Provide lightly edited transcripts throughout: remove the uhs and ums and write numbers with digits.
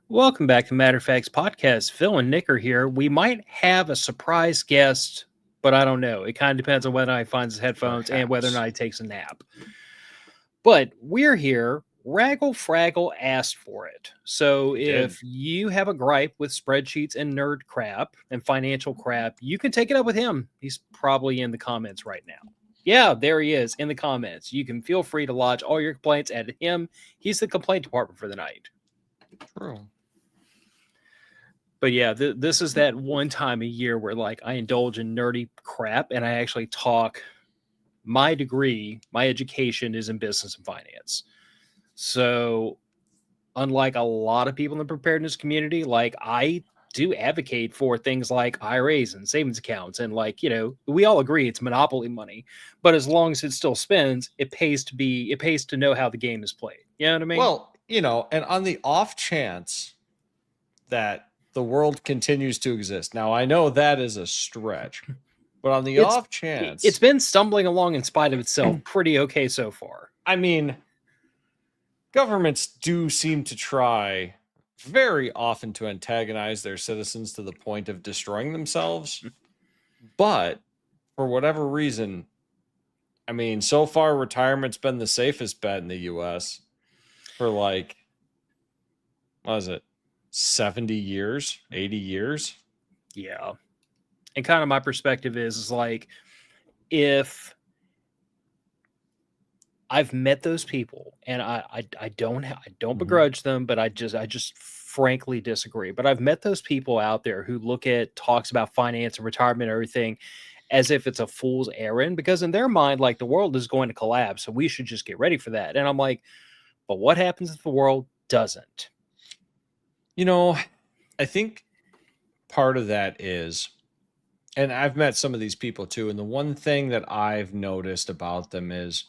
Welcome back to Matter of Facts Podcast. Phil and Nick are here. We might have a surprise guest, but I don't know. It kind of depends on whether I finds his headphones and whether or Perhaps. not he takes a nap. But we're here. Raggle Fraggle asked for it. So He did. if you have a gripe with spreadsheets and nerd crap and financial crap, you can take it up with him. He's probably in the comments right now. Yeah, there he is in the comments. You can feel free to lodge all your complaints at him. He's the complaint department for the night. True. But yeah, this is that one time a year where like I indulge in nerdy crap and I actually talk. My degree, my education is in business and finance. So unlike a lot of people in the preparedness community, like I do advocate for things like IRAs and savings accounts. And like, we all agree it's monopoly money, but as long as it still spends, it pays to know how the game is played. You know what I mean? Well, and on the off chance that the world continues to exist. Now, I know that is a stretch, but on the It's off chance, it's been stumbling along in spite of itself pretty okay so far. I mean, governments do seem to try very often to antagonize their citizens to the point of destroying themselves. But for whatever reason, I mean, so far retirement's been the safest bet in the US for like, what is it, 70 years, 80 years? Yeah. And kind of my perspective is like, if I've met those people and I don't begrudge them, but I just frankly disagree. But I've met those people out there who look at talks about finance and retirement and everything as if it's a fool's errand, because in their mind, like the world is going to collapse. So we should just get ready for that. And I'm like, but what happens if the world doesn't? I think part of that is, and I've met some of these people too, and the one thing that I've noticed about them is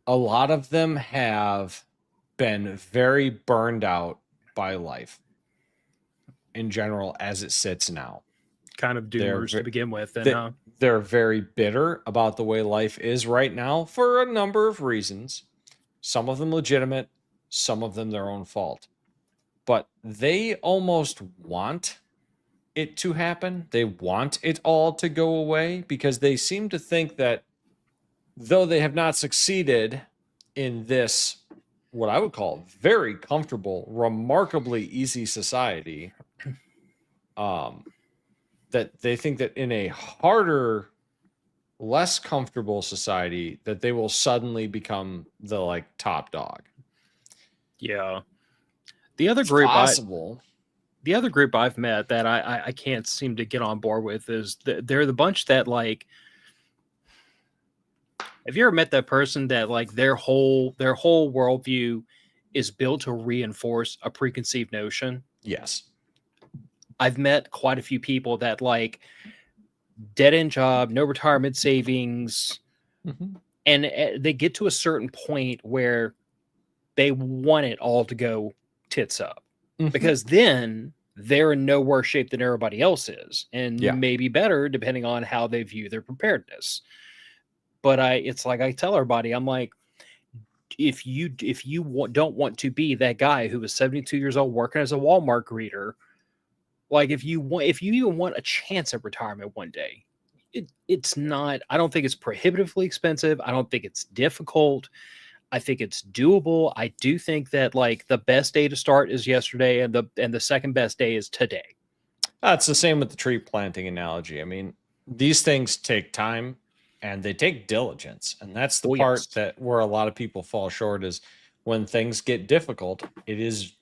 a lot of them have been very burned out by life in general as it sits now. Kind of doomers to begin with. And They're very bitter about the way life is right now for a number of reasons. Some of them legitimate, some of them their own fault. But they almost want it to happen. They want it all to go away because they seem to think that though they have not succeeded in this, what I would call very comfortable, remarkably easy society, that they think that in a harder, less comfortable society, that they will suddenly become the like top dog. yeah, the other It's group possible. the other group I've met that I can't seem to get on board with is they're the bunch that like. Have you ever met that person that like their whole worldview is built to reinforce a preconceived notion? Yes. I've met quite a few people that like dead end job, no retirement savings, and they get to a certain point where they want it all to go tits up because then they're in no worse shape than everybody else is, and maybe better depending on how they view their preparedness. But it's like I tell everybody, I'm like, if you don't want to be that guy who was 72 years old working as a Walmart greeter, like if you even want a chance at retirement one day, it's not. I don't think it's prohibitively expensive. I don't think it's difficult. I think it's doable. I do think that like the best day to start is yesterday, and the second best day is today. It's the same with the tree planting analogy. I mean, these things take time and they take diligence. And that's the part that where a lot of people fall short is when things get difficult, it is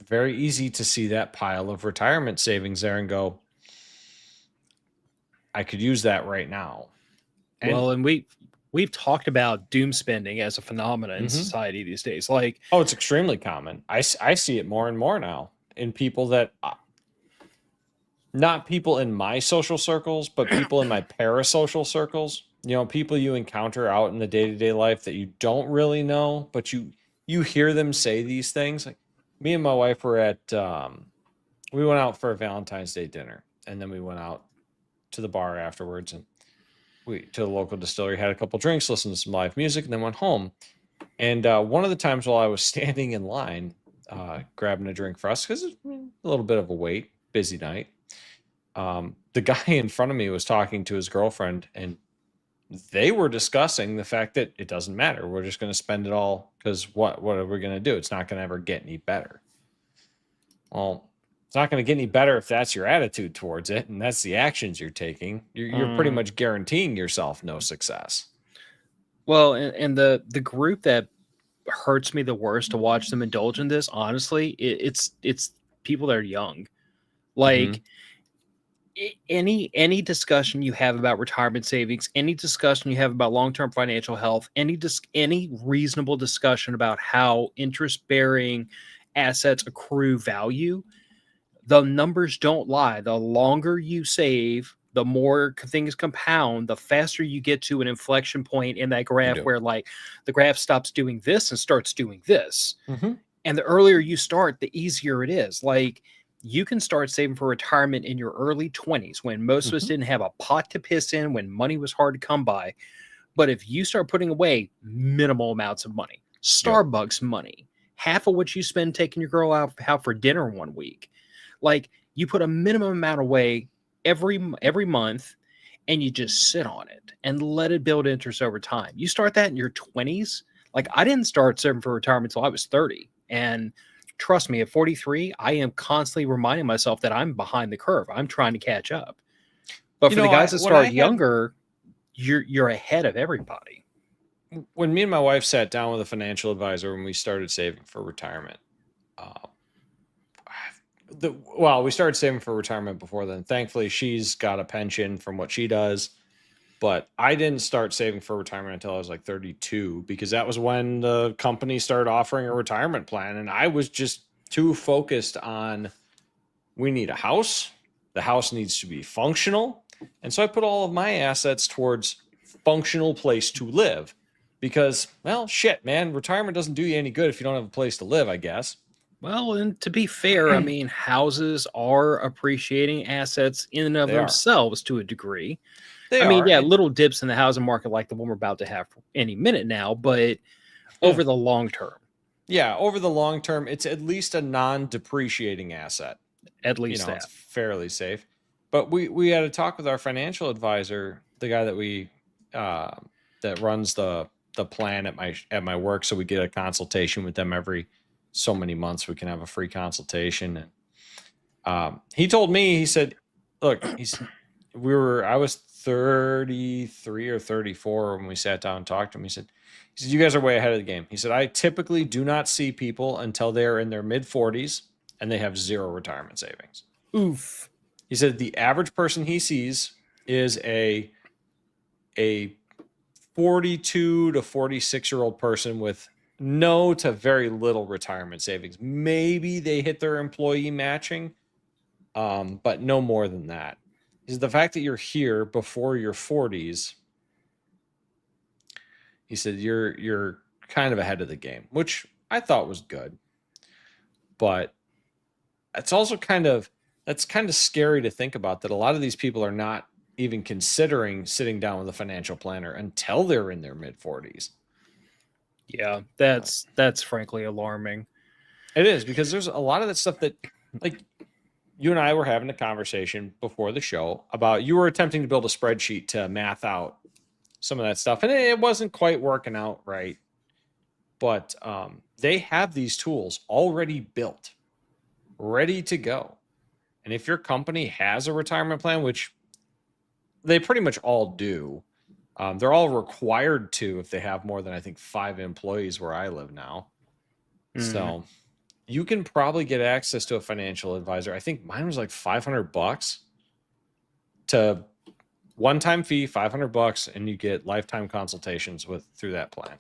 very easy to see that pile of retirement savings there and go, I could use that right now. And we've talked about doom spending as a phenomenon in society these days. Like, oh, it's extremely common. I see it more and more now in people that not people in my social circles, but people in my parasocial circles. People you encounter out in the day-to-day life that you don't really know, but you hear them say these things. Like me and my wife were at we went out for a Valentine's Day dinner, and then we went out to the bar afterwards, and we to the local distillery, had a couple drinks, listened to some live music, and then went home. And one of the times while I was standing in line, grabbing a drink for us because it's a little bit of a wait, busy night. The guy in front of me was talking to his girlfriend, and they were discussing the fact that it doesn't matter. We're just going to spend it all because what are we going to do? It's not going to ever get any better. Well, it's not going to get any better if that's your attitude towards it, and that's the actions you're taking. You're pretty much guaranteeing yourself no success. Well, and the group that hurts me the worst to watch them indulge in this, honestly, it's people that are young. Like any discussion you have about retirement savings, any discussion you have about long-term financial health, any reasonable discussion about how interest-bearing assets accrue value, the numbers don't lie. The longer you save, the more things compound, the faster you get to an inflection point in that graph where like the graph stops doing this and starts doing this. And the earlier you start, the easier it is. Like you can start saving for retirement in your early 20s when most of us didn't have a pot to piss in, when money was hard to come by. But if you start putting away minimal amounts of money, Starbucks money, half of what you spend taking your girl out for dinner 1 week, like you put a minimum amount away every month and you just sit on it and let it build interest over time. You start that in your 20s. Like I didn't start saving for retirement until I was 30. And trust me, at 43, I am constantly reminding myself that I'm behind the curve. I'm trying to catch up. But for the guys that start younger, you're ahead of everybody. When me and my wife sat down with a financial advisor when we started saving for retirement, we started saving for retirement before then. Thankfully, she's got a pension from what she does. But I didn't start saving for retirement until I was like 32, because that was when the company started offering a retirement plan. And I was just too focused on, we need a house. The house needs to be functional. And so I put all of my assets towards functional place to live because, well, shit, man, retirement doesn't do you any good if you don't have a place to live, I guess. Well, and to be fair, I mean, houses are appreciating assets in and of themselves to a degree. I mean, little dips in the housing market like the one we're about to have any minute now, but over the long term. Yeah, over the long term, it's at least a non-depreciating asset. At least it's fairly safe. But we had a talk with our financial advisor, the guy that we that runs the plan at my work, so we get a consultation with them every so many months. We can have a free consultation. And he told me, he said, look, I was 33 or 34 when we sat down and talked to him. He said, you guys are way ahead of the game. He said, I typically do not see people until they're in their mid 40s and they have zero retirement savings. Oof. He said the average person he sees is a 42 to 46-year-old person with no to very little retirement savings. Maybe they hit their employee matching, but no more than that. Is the fact that you're here before your 40s, he said you're kind of ahead of the game, which I thought was good. But it's also that's kind of scary to think about, that a lot of these people are not even considering sitting down with a financial planner until they're in their mid 40s. Yeah, that's frankly alarming. It is, because there's a lot of that stuff that, like, you and I were having a conversation before the show about, you were attempting to build a spreadsheet to math out some of that stuff, and it wasn't quite working out right. But they have these tools already built, ready to go. And if your company has a retirement plan, which they pretty much all do, they're all required to if they have more than, I think, 5 employees where I live now. So you can probably get access to a financial advisor. I think mine was like $500 to one-time fee, $500, and you get lifetime consultations through that plan.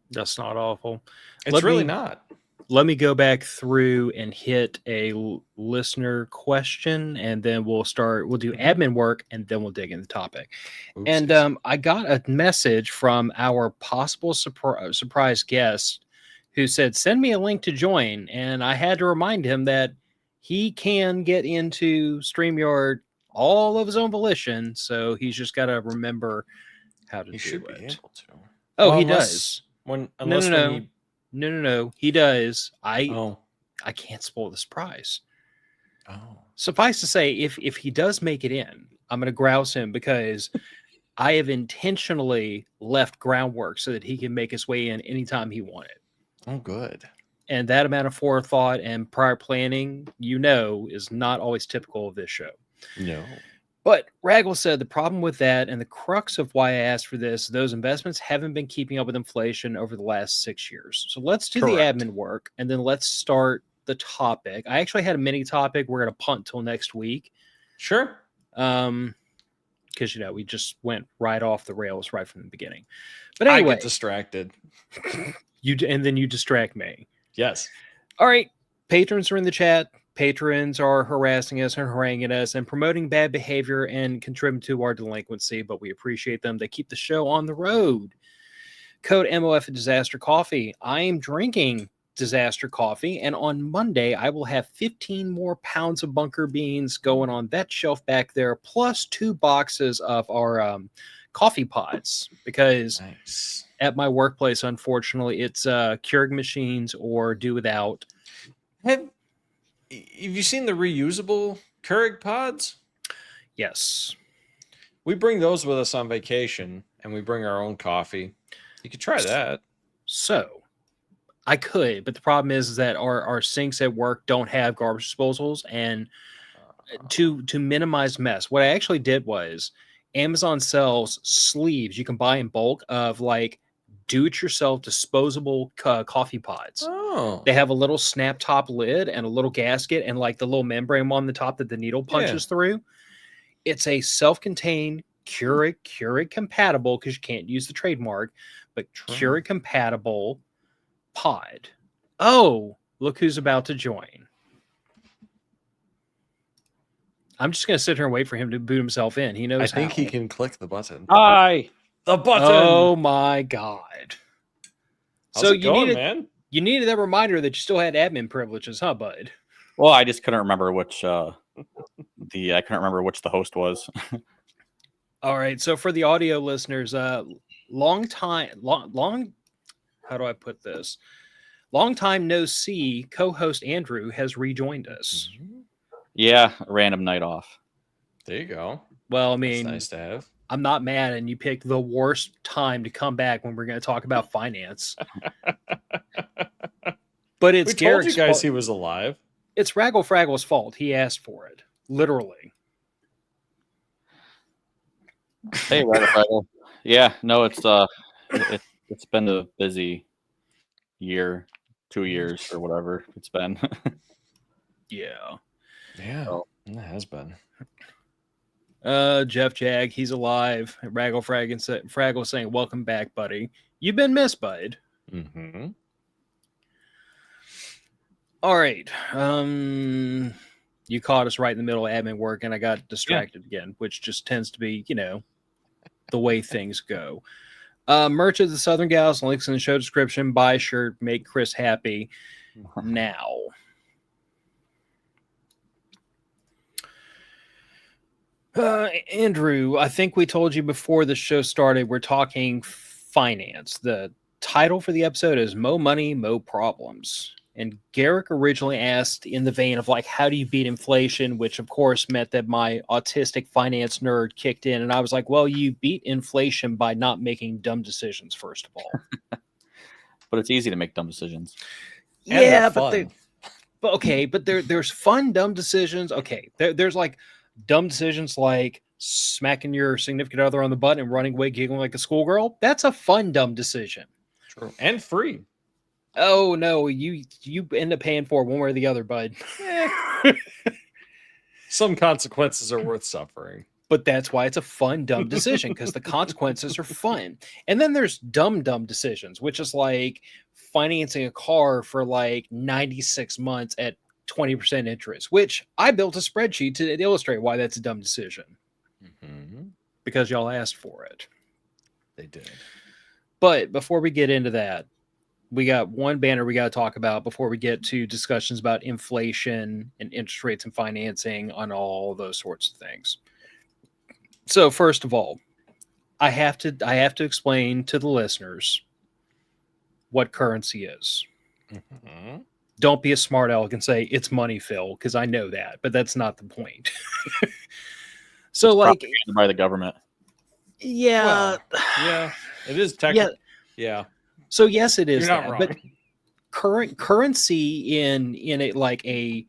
That's not awful. It's really not. Let me go back through and hit a listener question, and then we'll do admin work, and then we'll dig into the topic. Oopsies. And I got a message from our possible surprise guest who said, send me a link to join. And I had to remind him that he can get into StreamYard all of his own volition. So he's just got to remember how to do it. He should be able to. Oh, well, he does. Unless when he No. He does. Oh. I can't spoil the surprise. Oh. Suffice to say, if he does make it in, I'm going to grouse him because I have intentionally left groundwork so that he can make his way in anytime he wanted. Oh, good. And that amount of forethought and prior planning, is not always typical of this show. No. But Raggle said the problem with that and the crux of why I asked for this, those investments haven't been keeping up with inflation over the last 6 years. So let's do the admin work and then let's start the topic. I actually had a mini topic. We're going to punt till next week. Sure. Because, we just went right off the rails right from the beginning. But anyway. I get distracted. And then you distract me. Yes. All right. Patrons are in the chat. Patrons are harassing us and haranguing us and promoting bad behavior and contributing to our delinquency, but we appreciate them. They keep the show on the road. Code MOF at Disaster Coffee. I am drinking Disaster Coffee, and on Monday, I will have 15 more pounds of bunker beans going on that shelf back there, plus 2 boxes of our coffee pods, because at my workplace, unfortunately, it's Keurig machines or do without. Have you seen the reusable Keurig pods? Yes. We bring those with us on vacation, and we bring our own coffee. You could try that. So, I could, but the problem is that our sinks at work don't have garbage disposals, and to minimize mess, what I actually did was Amazon sells sleeves you can buy in bulk of like do-it-yourself disposable coffee pods. Oh. They have a little snap top lid and a little gasket and like the little membrane on the top that the needle punches through. It's a self-contained Keurig compatible, because you can't use the trademark, but Keurig compatible pod. Oh, look who's about to join. I'm just going to sit here and wait for him to boot himself in. He knows I think he can click the button. Hi. The button. Oh my God. How's it going, man? You needed that reminder that you still had admin privileges, huh, bud? Well, I just couldn't remember which the host was. All right. So for the audio listeners, long how do I put this? Long time no see, co-host Andrew has rejoined us. Yeah, a random night off. There you go. Well, I mean, that's nice to have. I'm not mad, and you picked the worst time to come back when we're going to talk about finance. But it's Garrick's told you guys he was alive. It's Raggle Fraggle's fault. He asked for it, literally. Hey, Raggle Fraggle. Yeah, no, it's been a busy year, 2 years or whatever it's been. Yeah. Yeah, it has been. Jeff Jag, he's alive. Raggle Fraggle saying, "Welcome back, buddy. You've been missed, bud." Mm-hmm. All right. You caught us right in the middle of admin work, and I got distracted again, which just tends to be, the way things go. Merch of the Southern Gals, links in the show description. Buy a shirt, make Chris happy now. Andrew, I think we told you before the show started, we're talking finance. The title for the episode is Mo Money, Mo Problems. And Garrick originally asked in the vein of like, how do you beat inflation? Which of course meant that my autistic finance nerd kicked in. And I was like, well, you beat inflation by not making dumb decisions, first of all. But it's easy to make dumb decisions. Yeah, but there's fun, dumb decisions. Okay, there's like dumb decisions like smacking your significant other on the butt and running away giggling like a schoolgirl. That's a fun, dumb decision. True. And free. Oh, no, you end up paying for it one way or the other, bud. Some consequences are worth suffering. But that's why it's a fun, dumb decision, because the consequences are fun. And then there's dumb decisions, which is like financing a car for like 96 months at 20% interest, which I built a spreadsheet to illustrate why that's a dumb decision. Mm-hmm. Because y'all asked for it. They did. But before we get into that, we got one banner we got to talk about before we get to discussions about inflation and interest rates and financing on all those sorts of things. So first of all, I have to explain to the listeners what currency is. Mm-hmm. Don't be a smart aleck and say it's money, Phil, because I know that, but that's not the point. So, It's like, propagated by the government. yeah, Well, yeah, it is technically. Yeah. So yes, it is. You're not that, wrong. But currency in a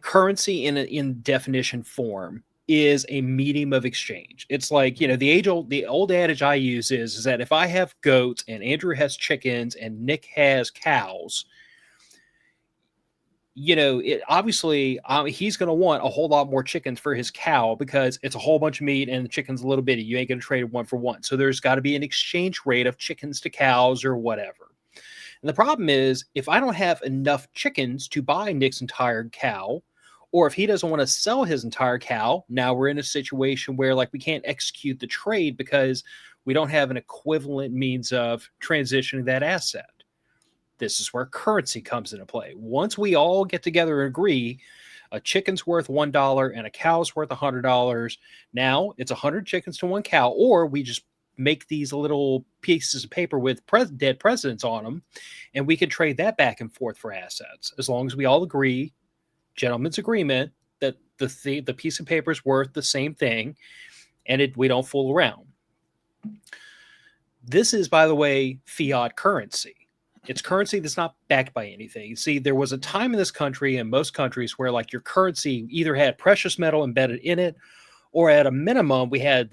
currency in definition form is a medium of exchange. It's like, the old adage I use is that if I have goats and Andrew has chickens and Nick has cows, it obviously he's going to want a whole lot more chickens for his cow because it's a whole bunch of meat and the chicken's a little bitty. You ain't going to trade it one for one. So there's got to be an exchange rate of chickens to cows or whatever. And the problem is, if I don't have enough chickens to buy Nick's entire cow, or if he doesn't want to sell his entire cow, now we're in a situation where like we can't execute the trade because we don't have an equivalent means of transitioning that asset. This is where currency comes into play. Once we all get together and agree a chicken's worth $1 and a cow's worth $100, now it's 100 chickens to one cow, or we just make these little pieces of paper with dead presidents on them, and we can trade that back and forth for assets as long as we all agree, gentlemen's agreement, that the piece of paper is worth the same thing, and we don't fool around. This is, by the way, fiat currency. It's currency that's not backed by anything. See, there was a time in this country and most countries where like your currency either had precious metal embedded in it, or at a minimum, we had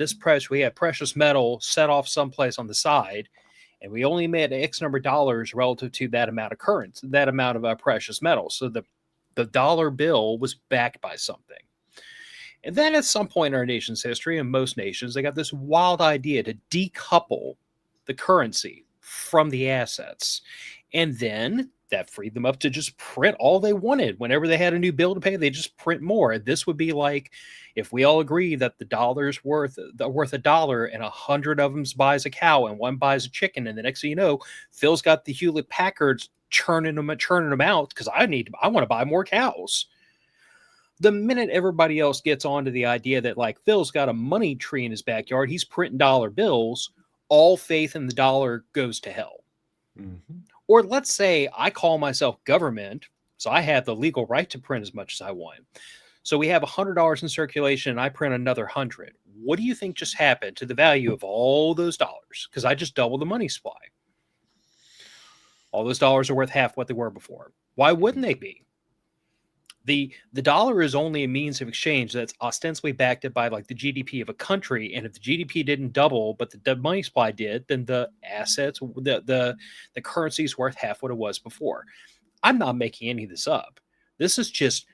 precious metal set off someplace on the side, and we only made X number of dollars relative to that amount of currency, that amount of precious metal. So the dollar bill was backed by something. And then at some point in our nation's history, and most nations, they got this wild idea to decouple the currency from the assets. And then that freed them up to just print all they wanted. Whenever they had a new bill to pay, they just print more. This would be like if we all agree that the dollar's worth $1 and 100 of them buys a cow and one buys a chicken. And the next thing you know, Phil's got the Hewlett Packards churning them out because I want to buy more cows. The minute everybody else gets onto the idea that like Phil's got a money tree in his backyard, he's printing dollar bills, all faith in the dollar goes to hell. Mm-hmm. Or let's say I call myself government, so I have the legal right to print as much as I want. So we have $100 in circulation and I print another 100. What do you think just happened to the value of all those dollars? Because I just doubled the money supply. All those dollars are worth half what they were before. Why wouldn't they be? The dollar is only a means of exchange that's ostensibly backed by like the GDP of a country, and if the GDP didn't double but the money supply did, then the assets, the currency is worth half what it was before. I'm not making any of this up. This is just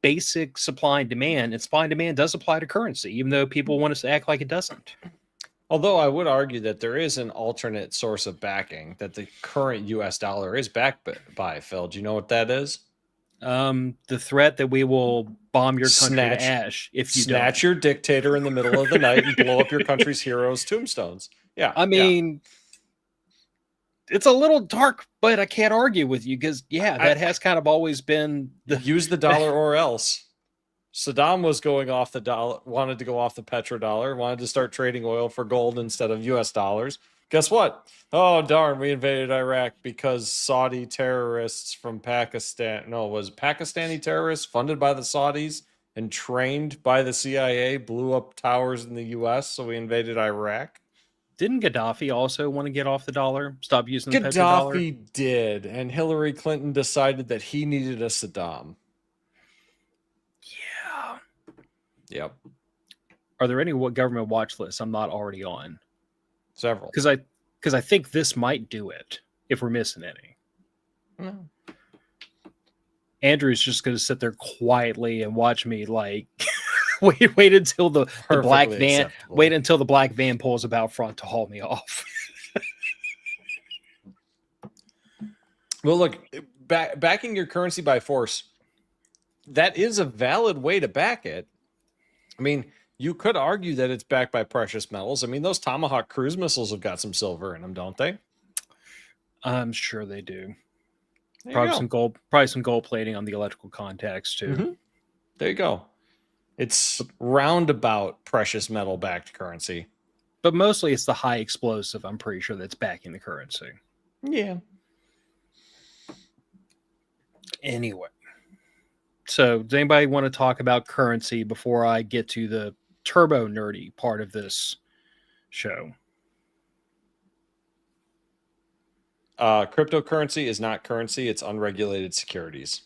basic supply and demand, and supply and demand does apply to currency, even though people want us to act like it doesn't. Although I would argue that there is an alternate source of backing that the current U.S. dollar is backed by, Phil. Do you know what that is? The threat that we will bomb your country to ash if you snatch your dictator in the middle of the night and blow up your country's heroes' tombstones. Yeah, I mean, it's a little dark, but I can't argue with you because that has kind of always been use the dollar or else. Saddam was going off the dollar, wanted to go off the petrodollar, wanted to start trading oil for gold instead of U.S. dollars. Guess what? Oh, darn, we invaded Iraq because Saudi terrorists from Pakistan. No, it was Pakistani terrorists funded by the Saudis and trained by the CIA blew up towers in the U.S., so we invaded Iraq. Didn't Gaddafi also want to get off the dollar? Stop using the petrodollar? Gaddafi did, and Hillary Clinton decided that he needed a Saddam. Yeah. Yep. Are there any government watch lists I'm not already on? Several. Because I think this might do it if we're missing any. No. Andrew's just going to sit there quietly and watch me like wait until the black van acceptable. Wait until the black van pulls about front to haul me off. Well, look, backing your currency by force, that is a valid way to back it. I mean, you could argue that it's backed by precious metals. I mean, those Tomahawk cruise missiles have got some silver in them, don't they? I'm sure they do. Probably some gold plating on the electrical contacts too. Mm-hmm. There you go. It's roundabout precious metal backed currency. But mostly it's the high explosive, I'm pretty sure, that's backing the currency. Yeah. Anyway, so does anybody want to talk about currency before I get to the turbo nerdy part of this show? Cryptocurrency is not currency. It's unregulated securities.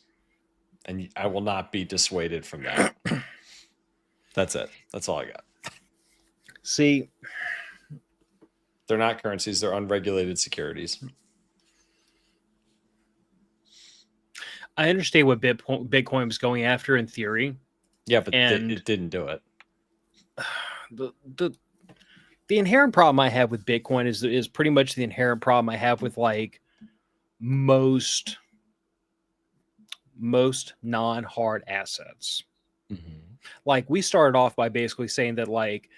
And I will not be dissuaded from that. That's it. That's all I got. See, they're not currencies. They're unregulated securities. I understand what Bitcoin was going after in theory. Yeah, but it didn't do it. The inherent problem I have with Bitcoin is pretty much the inherent problem I have with like most non-hard assets. Mm-hmm. Like we started off by basically saying that like,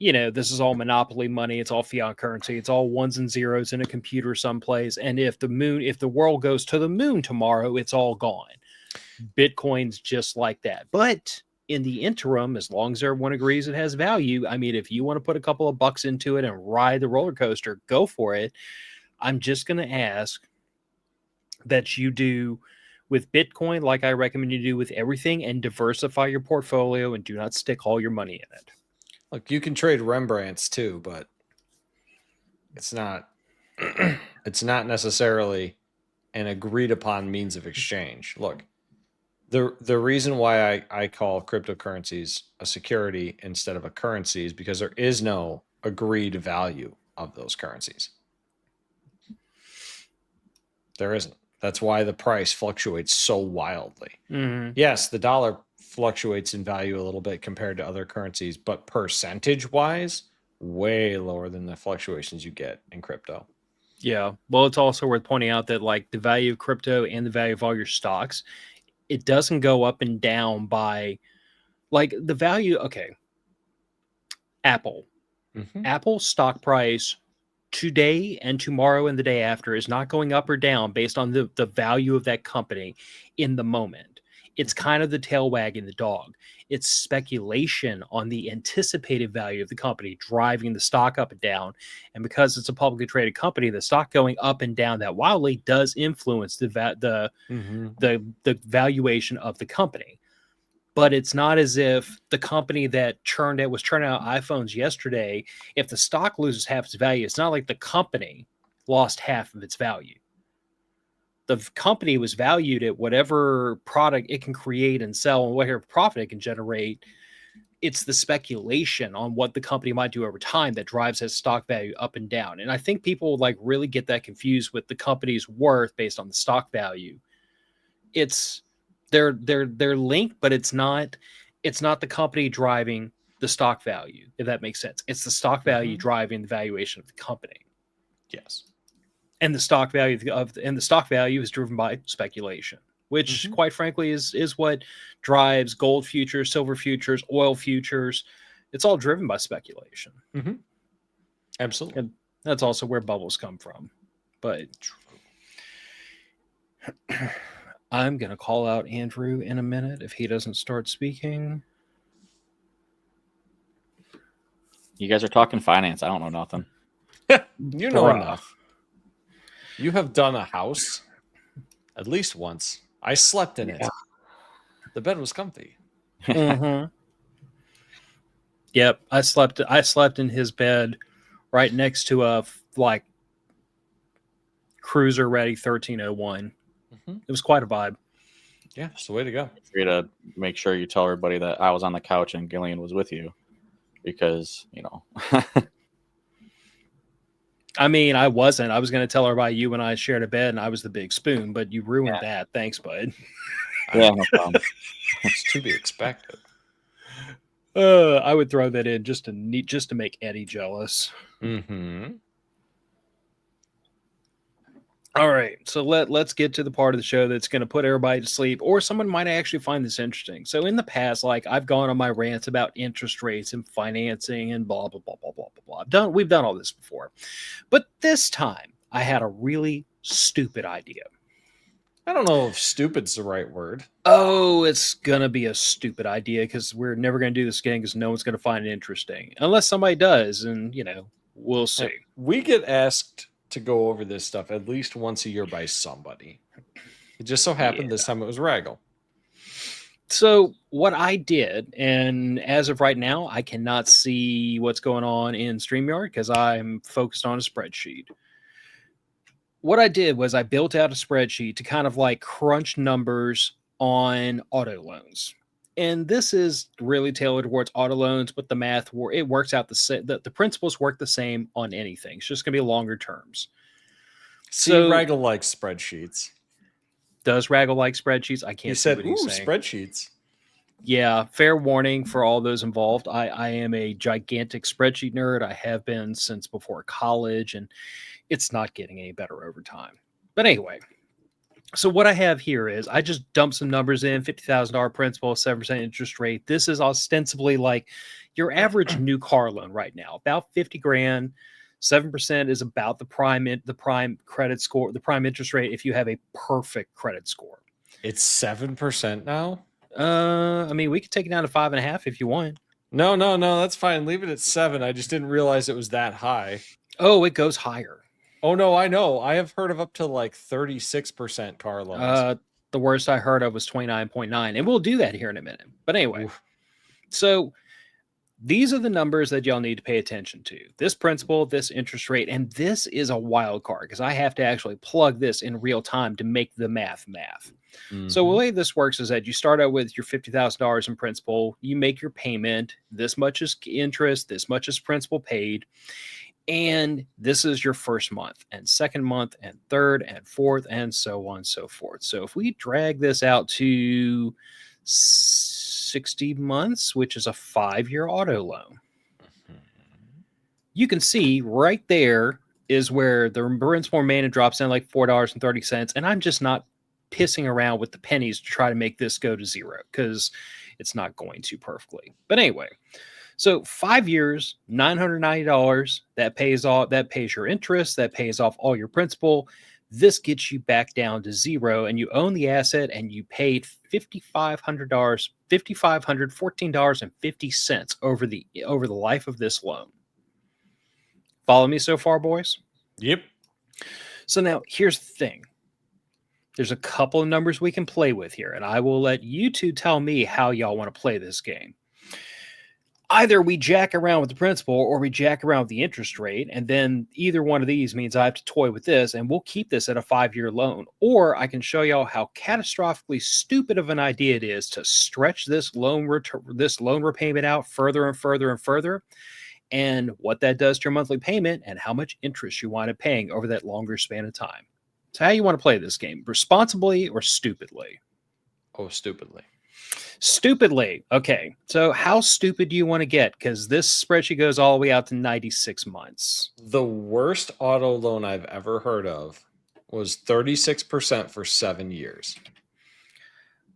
you know, this is all monopoly money. It's all fiat currency. It's all ones and zeros in a computer someplace. And if the world goes to the moon tomorrow, it's all gone. Bitcoin's just like that. But in the interim, as long as everyone agrees it has value, I mean, if you want to put a couple of bucks into it and ride the roller coaster, go for it. I'm just going to ask that you do with Bitcoin like I recommend you do with everything, and diversify your portfolio and do not stick all your money in it. Look, you can trade Rembrandts too, but it's not it's not necessarily an agreed upon means of exchange. Look, the reason why I call cryptocurrencies a security instead of a currency is because there is no agreed value of those currencies. There isn't. That's why the price fluctuates so wildly. Mm-hmm. Yes, the dollar fluctuates in value a little bit compared to other currencies, but percentage-wise, way lower than the fluctuations you get in crypto. Yeah. Well, it's also worth pointing out that like the value of crypto and the value of all your stocks, it doesn't go up and down by like the value. Okay. Apple. Mm-hmm. Apple's stock price today and tomorrow and the day after is not going up or down based on the value of that company in the moment. It's kind of the tail wagging the dog. It's speculation on the anticipated value of the company driving the stock up and down. And because it's a publicly traded company, the stock going up and down that wildly does influence the valuation of the company. But it's not as if the company that was churning out iPhones yesterday, if the stock loses half its value, it's not like the company lost half of its value. The company was valued at whatever product it can create and sell and whatever profit it can generate. It's the speculation on what the company might do over time that drives its stock value up and down. And I think people like really get that confused with the company's worth based on the stock value. They're linked, but it's not the company driving the stock value, if that makes sense. It's the stock value driving the valuation of the company. Yes. And the stock value is driven by speculation, which quite frankly is what drives gold futures, silver futures, oil futures. It's all driven by speculation. Mm-hmm. Absolutely. And that's also where bubbles come from. But I'm going to call out Andrew in a minute if he doesn't start speaking. You guys are talking finance. I don't know nothing. You know enough. You have done a house at least once. I slept in it. The bed was comfy. Mm-hmm. Yep, I slept in his bed right next to a like cruiser ready 1301. It was quite a vibe. Yeah, it's the way to go. For you to make sure you tell everybody that I was on the couch and Gillian was with you, because you know. I mean, I wasn't. I was going to tell everybody you and I shared a bed, and I was the big spoon, but you ruined that. Thanks, bud. Yeah, no problem. It's to be expected. I would throw that in just to make Eddie jealous. Mm-hmm. All right, so let's get to the part of the show that's going to put everybody to sleep, or someone might actually find this interesting. So in the past, like I've gone on my rants about interest rates and financing and blah blah blah blah blah blah blah. We've done all this before, but this time I had a really stupid idea. I don't know if stupid's the right word. Oh, it's gonna be a stupid idea because we're never gonna do this again because no one's gonna find it interesting unless somebody does, and you know we'll see. We get asked to go over this stuff at least once a year by somebody. It just so happened this time it was Raggle. So what I did, and as of right now, I cannot see what's going on in StreamYard because I'm focused on a spreadsheet. What I did was I built out a spreadsheet to kind of like crunch numbers on auto loans. And this is really tailored towards auto loans, but the math, it works out the principles work the same on anything. It's just going to be longer terms. See, So Raggle likes spreadsheets. Does Raggle like spreadsheets? I can't see what he's saying. Spreadsheets. Yeah, fair warning for all those involved. I am a gigantic spreadsheet nerd. I have been since before college, and it's not getting any better over time. But anyway, so what I have here is I just dumped some numbers in, $50,000 principal, 7% interest rate. This is ostensibly like your average new car loan right now, about 50 grand. 7% is about the prime credit score, the prime interest rate if you have a perfect credit score. It's 7% now? I mean, we could take it down to 5.5 if you want. No, that's fine. Leave it at 7. I just didn't realize it was that high. Oh, it goes higher. Oh, no, I know. I have heard of up to like 36% car loans. The worst I heard of was 29.9, and we'll do that here in a minute. But anyway, so these are the numbers that y'all need to pay attention to. This principal, this interest rate, and this is a wild card because I have to actually plug this in real time to make the math. Mm-hmm. So the way this works is that you start out with your $50,000 in principal. You make your payment. This much is interest. This much is principal paid. And this is your first month and second month and third and fourth and so on and so forth. So if we drag this out to 60 months, which is a 5-year auto loan, you can see right there is where the principal remaining drops down like $4.30. And I'm just not pissing around with the pennies to try to make this go to zero because it's not going to perfectly. But anyway, so 5 years, $990, that pays your interest, that pays off all your principal. This gets you back down to zero, and you own the asset, and you paid $514.50 over the life of this loan. Follow me so far, boys? Yep. So now here's the thing. There's a couple of numbers we can play with here, and I will let you two tell me how y'all want to play this game. Either we jack around with the principal or we jack around with the interest rate, and then either one of these means I have to toy with this, and we'll keep this at a 5-year loan. Or I can show y'all how catastrophically stupid of an idea it is to stretch this loan repayment out further and further and further, and what that does to your monthly payment and how much interest you wind up paying over that longer span of time. So how you want to play this game, responsibly or stupidly? Oh, stupidly. Stupidly. Okay. So how stupid do you want to get? Because this spreadsheet goes all the way out to 96 months. The worst auto loan I've ever heard of was 36% for 7 years.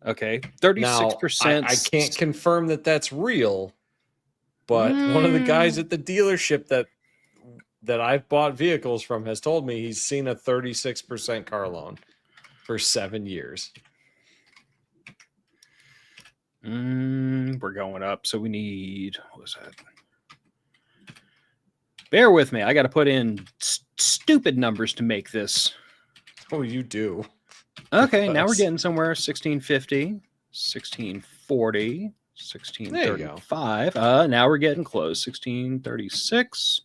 Okay. 36%. Now, I can't confirm that that's real, but one of the guys at the dealership that I've bought vehicles from has told me he's seen a 36% car loan for 7 years. We're going up, so we need, what was that? Bear with me. I got to put in stupid numbers to make this. Oh, you do. Okay, now we're getting somewhere. 1650, 1640, 1635. Now we're getting close. 1636,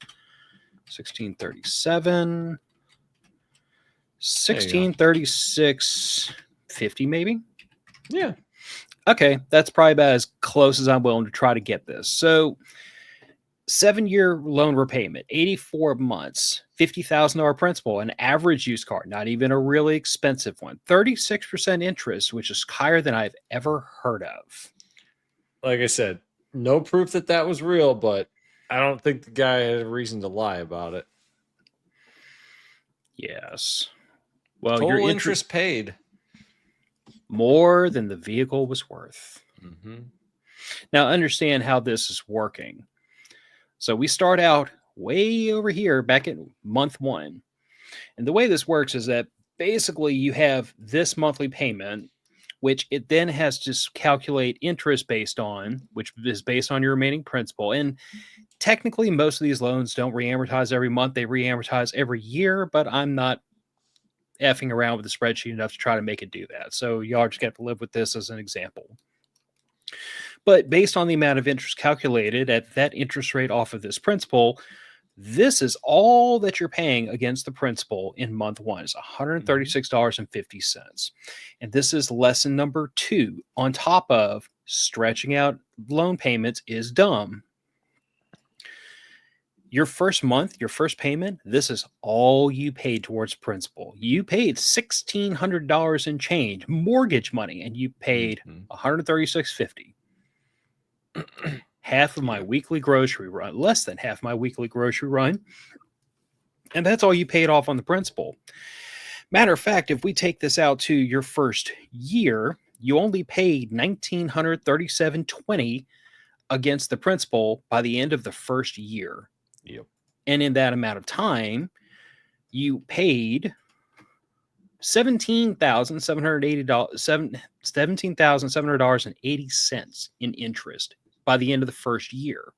1637, 1636, 50 maybe? Yeah. Okay, that's probably about as close as I'm willing to try to get this. So 7-year loan repayment, 84 months, $50,000 principal, an average used car, not even a really expensive one, 36% interest, which is higher than I've ever heard of. Like I said, no proof that was real, but I don't think the guy had a reason to lie about it. Yes. Well, total your interest paid. More than the vehicle was worth. Mm-hmm. Now, understand how this is working. So we start out way over here back at month 1. And the way this works is that basically you have this monthly payment, which it then has to calculate interest based on, which is based on your remaining principal. And technically, most of these loans don't re-amortize every month. They re-amortize every year, but I'm not effing around with the spreadsheet enough to try to make it do that. So y'all just got to live with this as an example. But based on the amount of interest calculated at that interest rate off of this principal, this is all that you're paying against the principal in month one is $136.50. And this is lesson number 2 on top of stretching out loan payments is dumb. Your first month, your first payment, this is all you paid towards principal. You paid $1,600 in change, mortgage money, and you paid $136.50. Half of my weekly grocery run, less than half my weekly grocery run. And that's all you paid off on the principal. Matter of fact, if we take this out to your first year, you only paid $1,937.20 against the principal by the end of the first year. Yep. And in that amount of time, you paid $17,780 in interest by the end of the first year.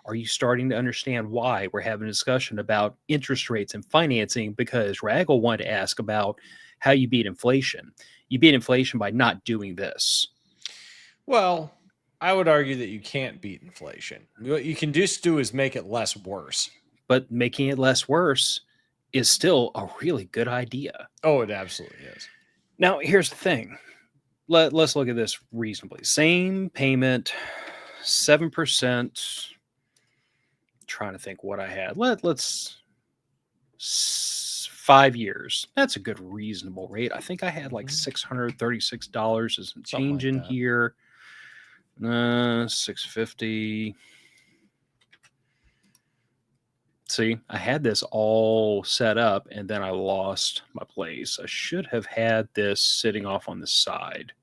Are you starting to understand why we're having a discussion about interest rates and financing? Because Raggle wanted to ask about how you beat inflation. You beat inflation by not doing this. Well, I would argue that you can't beat inflation. What you can just do is make it less worse. But making it less worse is still a really good idea. Oh, it absolutely is. Now, here's the thing. Let's look at this reasonably. Same payment, 7%. Trying to think what I had. Let's 5 years. That's a good reasonable rate. I think I had like $636 as some change in here. 650. See, I had this all set up and then I lost my place. I should have had this sitting off on the side.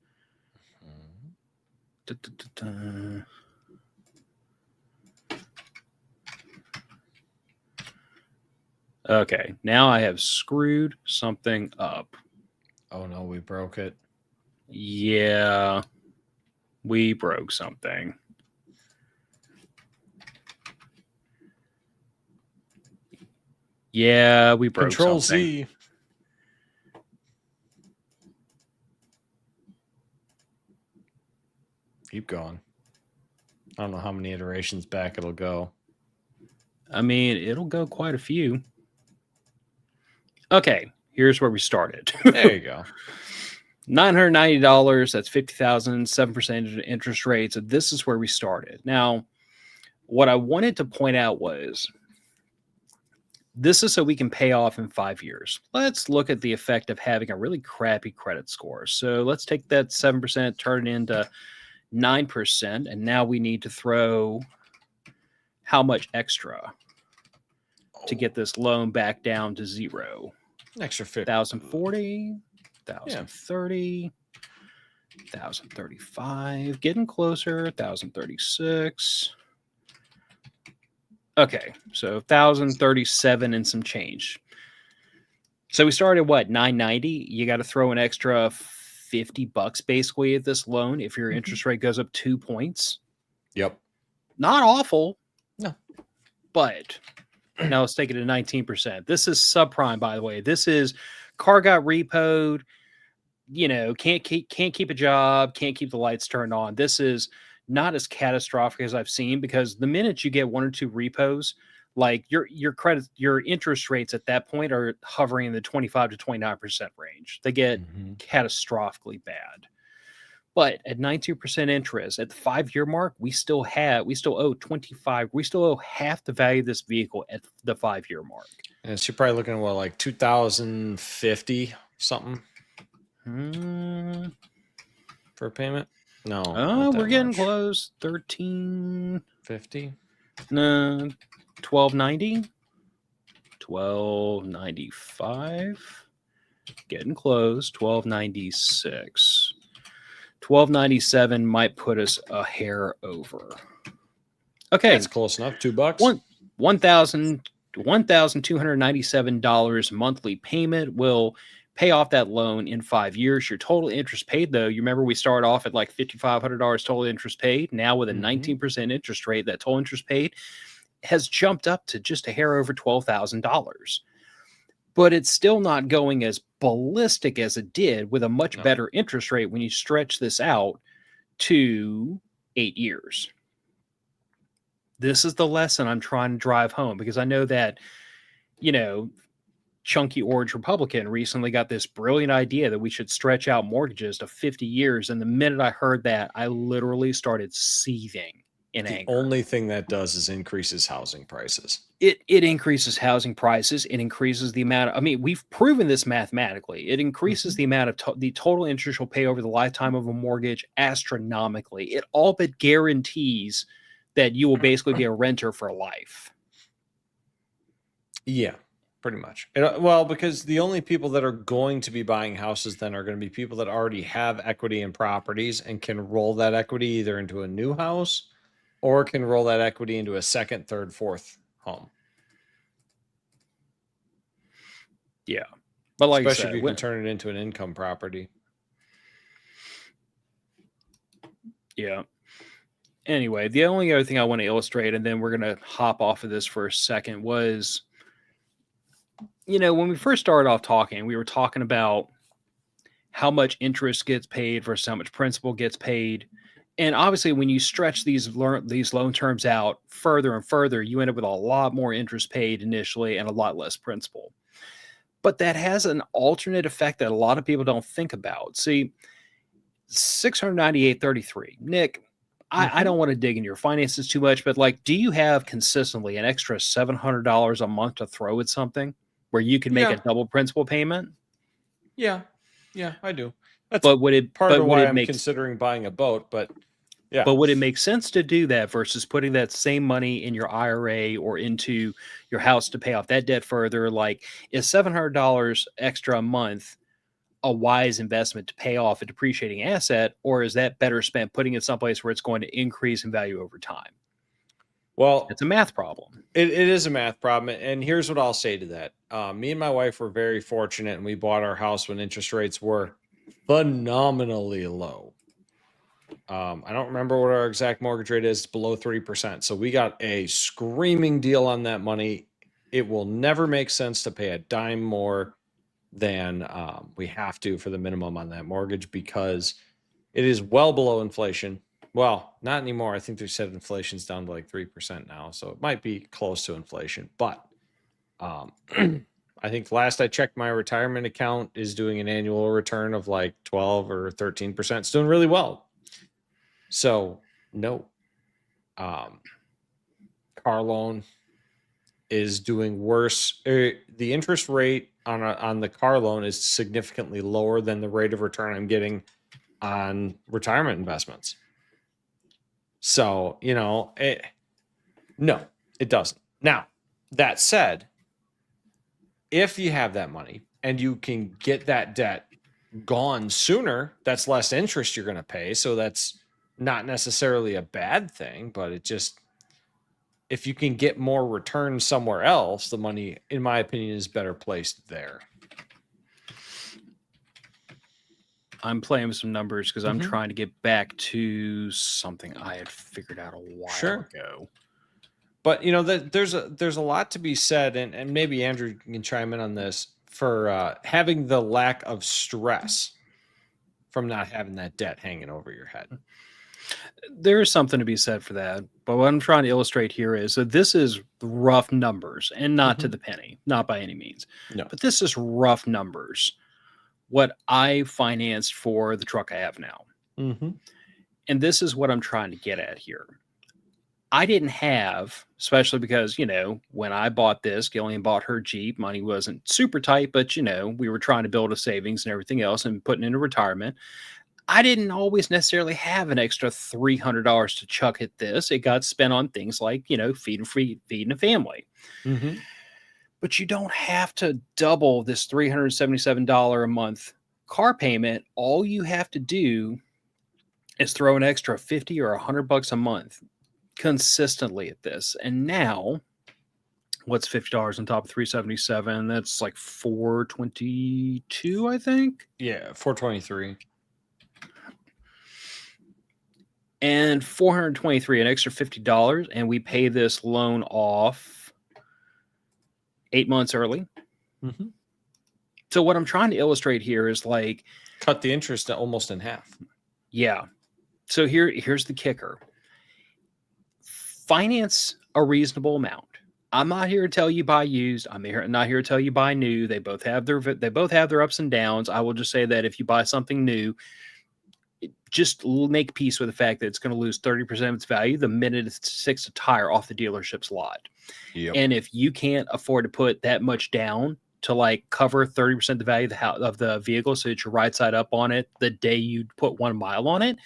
Okay, now I have screwed something up. Oh no, we broke it. Yeah, we broke something. Yeah, we broke Control something. Z. Keep going. I don't know how many iterations back it'll go. I mean, it'll go quite a few. Okay, here's where we started. There you go. $990, that's $50,000, 7% interest rate. So this is where we started. Now, what I wanted to point out was this is so we can pay off in 5 years. Let's look at the effect of having a really crappy credit score. So let's take that 7%, turn it into 9%, and now we need to throw how much extra to get this loan back down to zero? An extra 50. 1,040, 1,030, 1,035, getting closer, 1,036. Okay, so 1,037 and some change. So we started what, 990? You got to throw an extra $50 basically at this loan if your interest rate goes up 2 points. Yep. Not awful. No. But now let's take it to 19%. This is subprime, by the way. This is car got repoed, you know, can't keep a job, can't keep the lights turned on. This is not as catastrophic as I've seen, because the minute you get 1 or 2 repos, like your credit, your interest rates at that point are hovering in the 25 to 29% range. They get catastrophically bad. But at 92% interest at the 5-year mark, we still owe 25. We still owe half the value of this vehicle at the 5-year mark. And so you're probably looking at what, like 2,050 something for a payment? No. Oh, we're getting close. 1,350. No, 1,290. 1,295. Getting close. 1,296. 1,297 might put us a hair over. Okay, that's close enough. $2. $1,297 monthly payment will pay off that loan in 5 years. Your total interest paid, though, you remember we started off at like $5,500 total interest paid. Now with a 19% interest rate, that total interest paid has jumped up to just a hair over $12,000. But it's still not going as ballistic as it did with a much better interest rate when you stretch this out to 8 years. This is the lesson I'm trying to drive home, because I know that, Chunky Orange Republican recently got this brilliant idea that we should stretch out mortgages to 50 years. And the minute I heard that, I literally started seething in anger. The only thing that does is increases housing prices. It increases housing prices. It increases the amount of, we've proven this mathematically. It increases the amount of the total interest you'll pay over the lifetime of a mortgage astronomically. It all but guarantees that you will basically be a renter for life. Yeah, pretty much. Well, because the only people that are going to be buying houses then are going to be people that already have equity in properties and can roll that equity either into a new house or can roll that equity into a second, third, fourth home. Yeah. But like especially I said, if you can turn it into an income property. Yeah. Anyway, the only other thing I want to illustrate, and then we're going to hop off of this for a second, was, when we first started off talking, we were talking about how much interest gets paid versus how much principal gets paid. And obviously, when you stretch these loan terms out further and further, you end up with a lot more interest paid initially and a lot less principal. But that has an alternate effect that a lot of people don't think about. See, $698.33. Nic, I don't want to dig in your finances too much, but do you have consistently an extra $700 a month to throw at something where you can make a double principal payment? Yeah, I do. That's part of why I'm considering buying a boat, but yeah. But would it make sense to do that versus putting that same money in your IRA or into your house to pay off that debt further? Is $700 extra a month a wise investment to pay off a depreciating asset, or is that better spent putting it someplace where it's going to increase in value over time? Well, it's a math problem. It is a math problem. And here's what I'll say to that. Me and my wife were very fortunate, and we bought our house when interest rates were phenomenally low. I don't remember what our exact mortgage rate is. It's below 3%. So we got a screaming deal on that money. It will never make sense to pay a dime more than we have to for the minimum on that mortgage, because it is well below inflation. Well, not anymore. I think they said inflation's down to 3% now, so it might be close to inflation. But I think last I checked, my retirement account is doing an annual return of 12 or 13%. It's doing really well. So no, car loan is doing worse. The interest rate on the car loan is significantly lower than the rate of return I'm getting on retirement investments. So, no, it doesn't. Now, that said, if you have that money and you can get that debt gone sooner, that's less interest you're going to pay. So that's not necessarily a bad thing, but it just, if you can get more return somewhere else, the money, in my opinion, is better placed there. I'm playing with some numbers because I'm trying to get back to something I had figured out a while ago. But there's a lot to be said, and maybe Andrew can chime in on this, for having the lack of stress from not having that debt hanging over your head. There is something to be said for that. But what I'm trying to illustrate here is that this is rough numbers, and not to the penny, not by any means. No. But this is rough numbers. What I financed for the truck I have now. And this is what I'm trying to get at here. I didn't have, especially because, when I bought this, Gillian bought her Jeep. Money wasn't super tight, but, we were trying to build a savings and everything else and putting into retirement. I didn't always necessarily have an extra $300 to chuck at this. It got spent on things like, feeding a family. But you don't have to double this $377 a month car payment. All you have to do is throw an extra $50 or $100 a month consistently at this. And now, what's $50 on top of $377? That's $422, I think. Yeah, $423. and $423, an extra $50, and we pay this loan off 8 months early. Mm-hmm. So what I'm trying to illustrate here is like cut the interest almost in half. Yeah. So here's the kicker. Finance a reasonable amount. I'm not here to tell you buy used. I'm not here to tell you buy new. They both have their ups and downs. I will just say that if you buy something new, just make peace with the fact that it's going to lose 30% of its value the minute it sticks a tire off the dealership's lot. Yep. And if you can't afford to put that much down to like cover 30% of the value of the vehicle so that you're right side up on it the day you put 1 mile on it,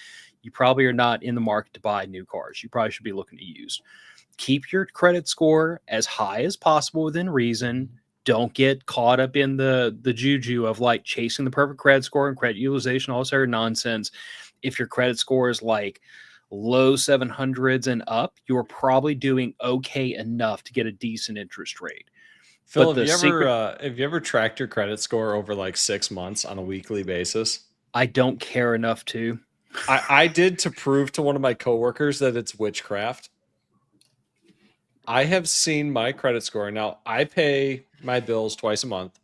you probably are not in the market to buy new cars. You probably should be looking to use. Keep your credit score as high as possible within reason. Don't get caught up in the juju of like chasing the perfect credit score and credit utilization, all this other nonsense. If your credit score is like low 700s and up, you're probably doing okay enough to get a decent interest rate. Phil, have you ever tracked your credit score over like 6 months on a weekly basis? I don't care enough to. I did to prove to one of my coworkers that it's witchcraft. I have seen my credit score. Now, I pay my bills twice a month.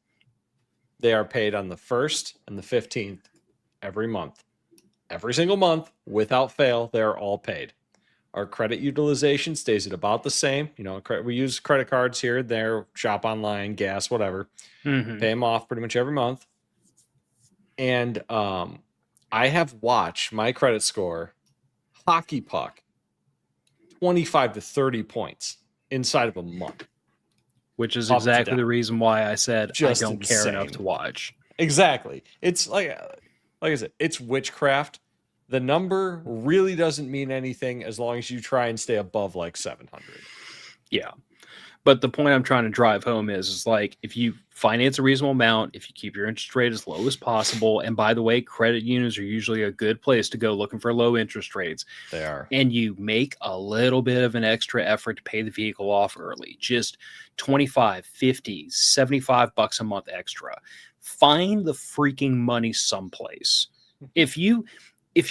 They are paid on the 1st and the 15th every month. Every single month, without fail, they're all paid. Our credit utilization stays at about the same. You know, we use credit cards here, there, shop online, gas, whatever. Mm-hmm. Pay them off pretty much every month. And I have watched my credit score hockey puck 25 to 30 points inside of a month. Which is exactly the reason why I said Just I don't insane. care enough to watch. Exactly. It's like I said, it's witchcraft. The number really doesn't mean anything as long as you try and stay above like 700. Yeah. But the point I'm trying to drive home is like, if you finance a reasonable amount, if you keep your interest rate as low as possible, and by the way, credit unions are usually a good place to go looking for low interest rates. They are. And you make a little bit of an extra effort to pay the vehicle off early, just 25, 50, 75 bucks a month extra. Find the freaking money someplace. If you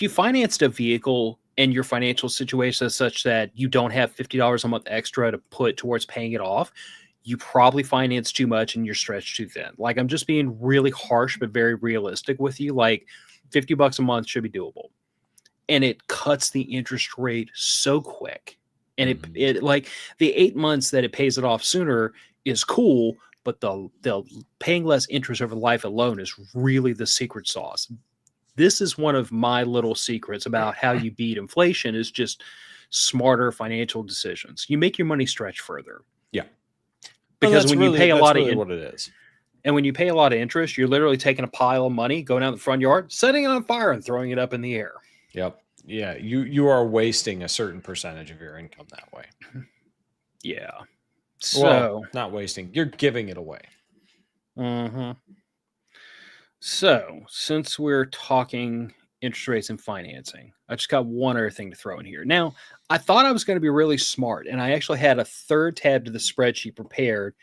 financed a vehicle and your financial situation is such that you don't have $50 a month extra to put towards paying it off, you probably finance too much and you're stretched too thin. Like, I'm just being really harsh, but very realistic with you. Like, $50 a month should be doable. And it cuts the interest rate so quick. And it like the 8 months that it pays it off sooner is cool, but the paying less interest over life alone is really the secret sauce. This is one of my little secrets about how you beat inflation is just smarter financial decisions. You make your money stretch further. Yeah. Because when you pay a lot of what it is. And when you pay a lot of interest, you're literally taking a pile of money, going out in the front yard, setting it on fire and throwing it up in the air. Yep. Yeah. You are wasting a certain percentage of your income that way. Yeah. So well, not wasting. You're giving it away. Mm-hmm. So, since we're talking interest rates and financing, I just got one other thing to throw in here. Now, I thought I was going to be really smart, and I actually had a third tab to the spreadsheet prepared,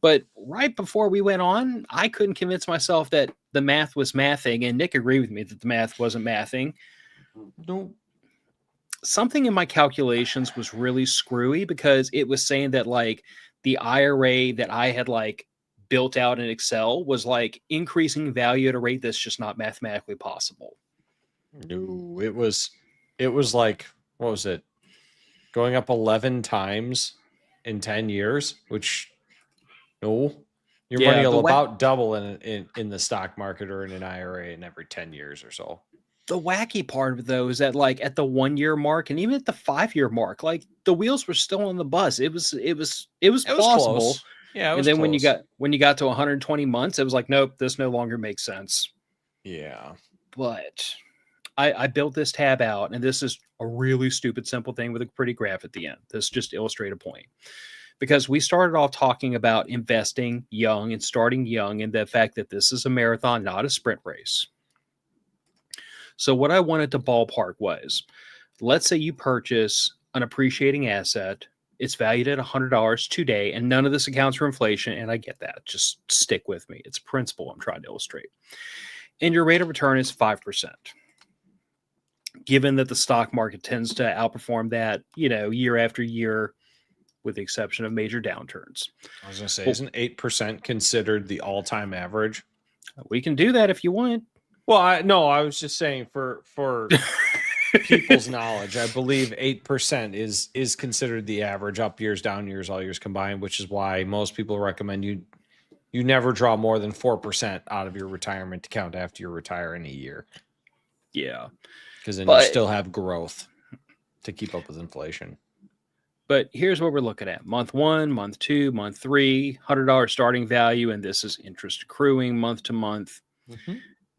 but right before we went on, I couldn't convince myself that the math was mathing, and Nick agreed with me that the math wasn't mathing. No. Something in my calculations was really screwy because it was saying that, like, the IRA that I had, like, built out in Excel was like increasing value at a rate that's just not mathematically possible. No, it was like, what was it? Going up 11 times in 10 years, which no, your money will about double in the stock market or in an IRA in every 10 years or so. The wacky part of it, though, is that like at the 1 year mark and even at the 5 year mark, like the wheels were still on the bus. It was plausible. Close. Yeah, and then when you got to 120 months, it was like, nope, this no longer makes sense. Yeah. But I built this tab out, and this is a really stupid, simple thing with a pretty graph at the end. This just illustrates a point. Because we started off talking about investing young and starting young and the fact that this is a marathon, not a sprint race. So what I wanted to ballpark was, let's say you purchase an appreciating asset. It's valued at $100 today, and none of this accounts for inflation, and I get that. Just stick with me. It's principle I'm trying to illustrate. And your rate of return is 5%. given that the stock market tends to outperform that, year after year, with the exception of major downturns. I was going to say, isn't 8% considered the all-time average? We can do that if you want. Well, I was just saying for people's knowledge, I believe 8% is considered the average, up years, down years, all years combined, which is why most people recommend you never draw more than 4% out of your retirement account after you retire in a year. Yeah. Because then you still have growth to keep up with inflation. But here's what we're looking at. Month 1, month 2, month 3, $100 starting value, and this is interest accruing month to month. Mm-hmm.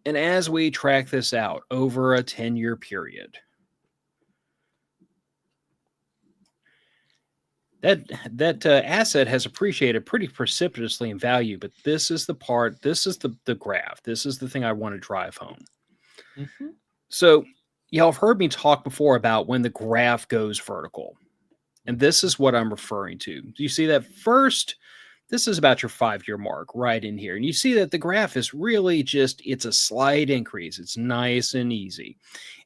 And as we track this out over a 10-year period, that asset has appreciated pretty precipitously in value. But this is the part, this is the graph. This is the thing I want to drive home. Mm-hmm. So y'all have heard me talk before about when the graph goes vertical. And this is what I'm referring to. Do you see that first? This is about your 5-year mark right in here. And you see that the graph is really it's a slight increase. It's nice and easy.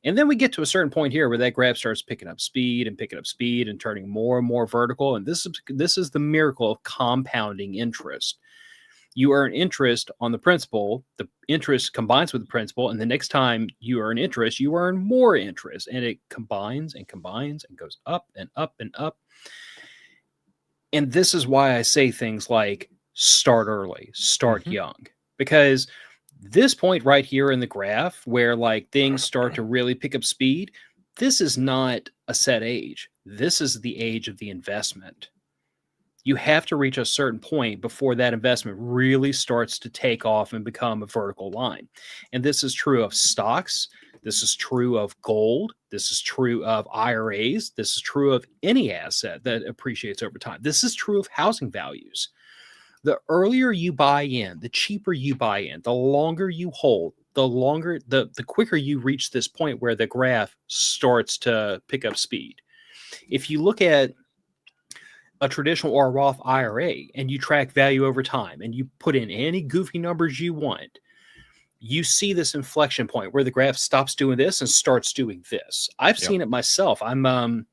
And then we get to a certain point here where that graph starts picking up speed and turning more and more vertical. And this is the miracle of compounding interest. You earn interest on the principal. The interest combines with the principal. And the next time you earn interest, you earn more interest. And it combines and combines and goes up and up and up. And this is why I say things like start early, start young. Because this point right here in the graph where like things start to really pick up speed, this is not a set age. This is the age of the investment. You have to reach a certain point before that investment really starts to take off and become a vertical line. And this is true of stocks. This is true of gold. This is true of IRAs. This is true of any asset that appreciates over time. This is true of housing values. The earlier you buy in, the cheaper you buy in, the longer you hold, the quicker you reach this point where the graph starts to pick up speed. If you look at a traditional or a Roth IRA and you track value over time and you put in any goofy numbers you want, you see this inflection point where the graph stops doing this and starts doing this. I've seen it myself. I'm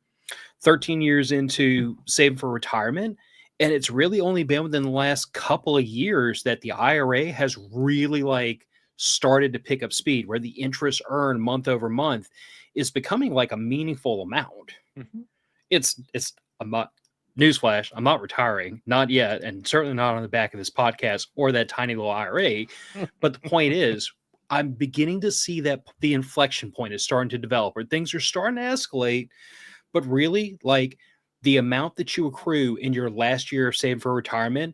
13 years into saving for retirement, and it's really only been within the last couple of years that the IRA has really started to pick up speed, where the interest earned month over month is becoming like a meaningful amount. I'm not, newsflash, I'm not retiring, not yet, and certainly not on the back of this podcast or that tiny little IRA. But the point is, I'm beginning to see that the inflection point is starting to develop, where things are starting to escalate, but really, the amount that you accrue in your last year of saving for retirement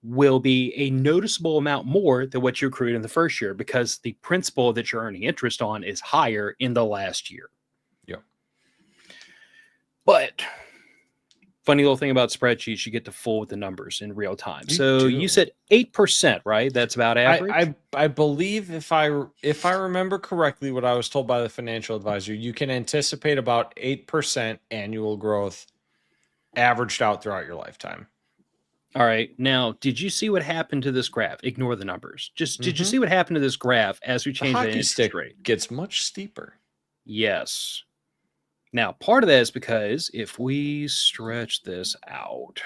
will be a noticeable amount more than what you accrued in the first year, because the principal that you're earning interest on is higher in the last year. Yeah. But funny little thing about spreadsheets, you get to fool with the numbers in real time. You said 8%, right? That's about average. I believe if I remember correctly, what I was told by the financial advisor, you can anticipate about 8% annual growth averaged out throughout your lifetime. All right. Now, did you see what happened to this graph? Ignore the numbers. Did you see what happened to this graph as we change the interest rate? Gets much steeper. Yes. Now, part of that is because if we stretch this out,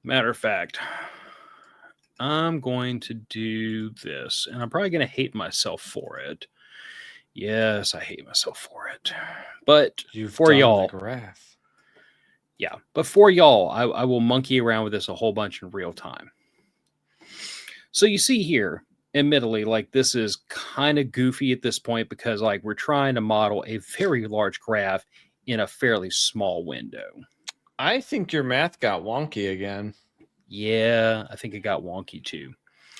matter of fact, I'm going to do this, and I'm probably going to hate myself for it. Yes, I hate myself for it. But for y'all, graph. Yeah, but for y'all, I will monkey around with this a whole bunch in real time. So you see here, admittedly, this is kind of goofy at this point, because we're trying to model a very large graph in a fairly small window. I think your math got wonky again. Yeah, I think it got wonky too.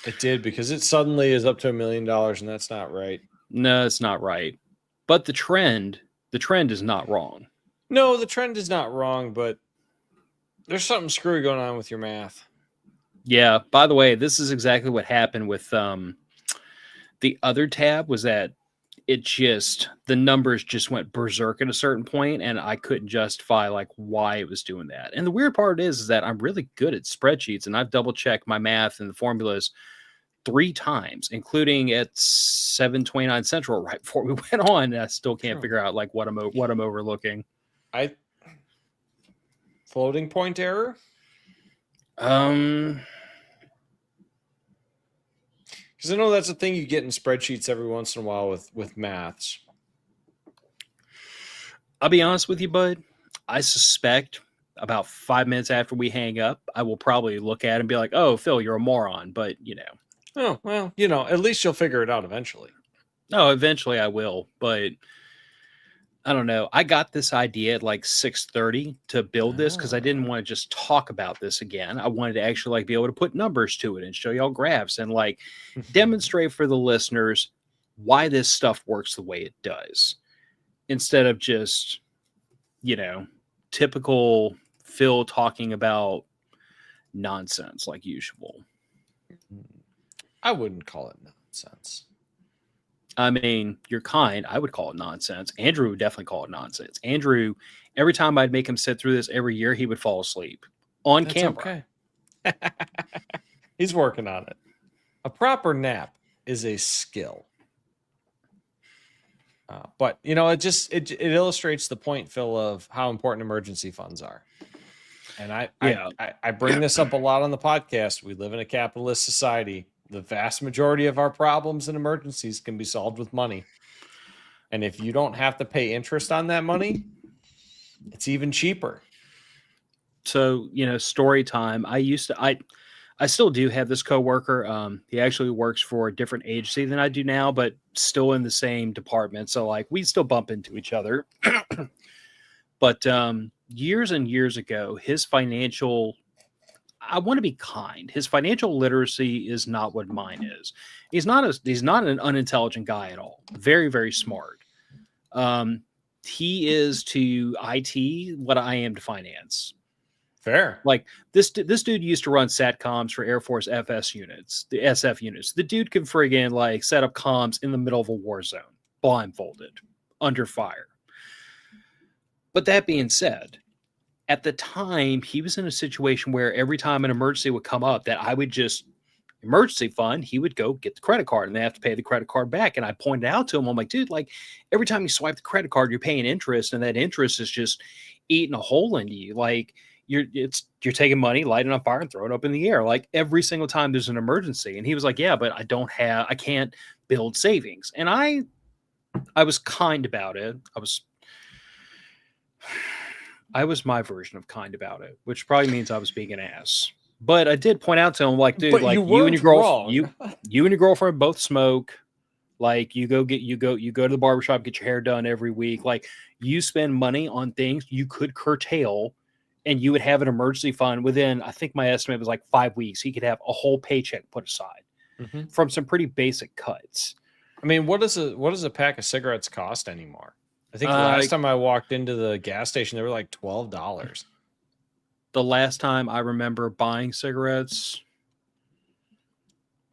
It did, because it suddenly is up to $1 million, and that's not right. No, it's not right. But the trend is not wrong. No, the trend is not wrong, but there's something screwy going on with your math. Yeah, by the way, this is exactly what happened with the other tab, was that the numbers just went berserk at a certain point, and I couldn't justify why it was doing that. And the weird part is that I'm really good at spreadsheets, and I've double checked my math and the formulas 3 times, including at 7:29 Central right before we went on. And I still can't figure out like what I'm overlooking. Floating point error? Um, Because I know that's a thing you get in spreadsheets every once in a while with maths. I'll be honest with you, bud. I suspect about 5 minutes after we hang up, I will probably look at it and be like, "Oh, Phil, you're a moron." But Oh, well, at least you'll figure it out eventually. no, eventually I will. But I don't know. I got this idea at like 6:30 to build this because I didn't want to just talk about this again. I wanted to actually like be able to put numbers to it and show y'all graphs and like demonstrate for the listeners why this stuff works the way it does, instead of just, typical Phil talking about nonsense like usual. I wouldn't call it nonsense. I mean, you're kind. I would call it nonsense. Andrew would definitely call it nonsense. Andrew, every time I'd make him sit through this every year, he would fall asleep on camera. Okay. He's working on it. A proper nap is a skill. But it illustrates the point, Phil, of how important emergency funds are. And I bring this up a lot on the podcast. We live in a capitalist society. The vast majority of our problems and emergencies can be solved with money. And if you don't have to pay interest on that money, it's even cheaper. So, story time. I still do have this coworker. He actually works for a different agency than I do now, but still in the same department. So like we still bump into each other. But years and years ago, I want to be kind. His financial literacy is not what mine is. He's not an unintelligent guy at all. Very, very smart. He is to IT what I am to finance. Fair. Like this dude used to run SATCOMs for Air Force FS units, the SF units. The dude can friggin' like set up comms in the middle of a war zone, blindfolded, under fire. But that being said, at the time, he was in a situation where every time an emergency would come up that I would just emergency fund, he would go get the credit card and they have to pay the credit card back. And I pointed out to him, I'm like, dude, like every time you swipe the credit card, you're paying interest and that interest is just eating a hole into you. Like you're taking money, lighting on fire and throwing it up in the air. Like every single time there's an emergency. And he was like, yeah, but I can't build savings. And I was kind about it. I was my version of kind about it, which probably means I was being an ass. But I did point out to him, like, dude, but like you and your girlfriend both smoke. Like you go to the barbershop, get your hair done every week. Like you spend money on things you could curtail, and you would have an emergency fund within, I think my estimate was like 5 weeks. He could have a whole paycheck put aside from some pretty basic cuts. I mean, what does a pack of cigarettes cost anymore? I think the last time I walked into the gas station, they were like $12. The last time I remember buying cigarettes,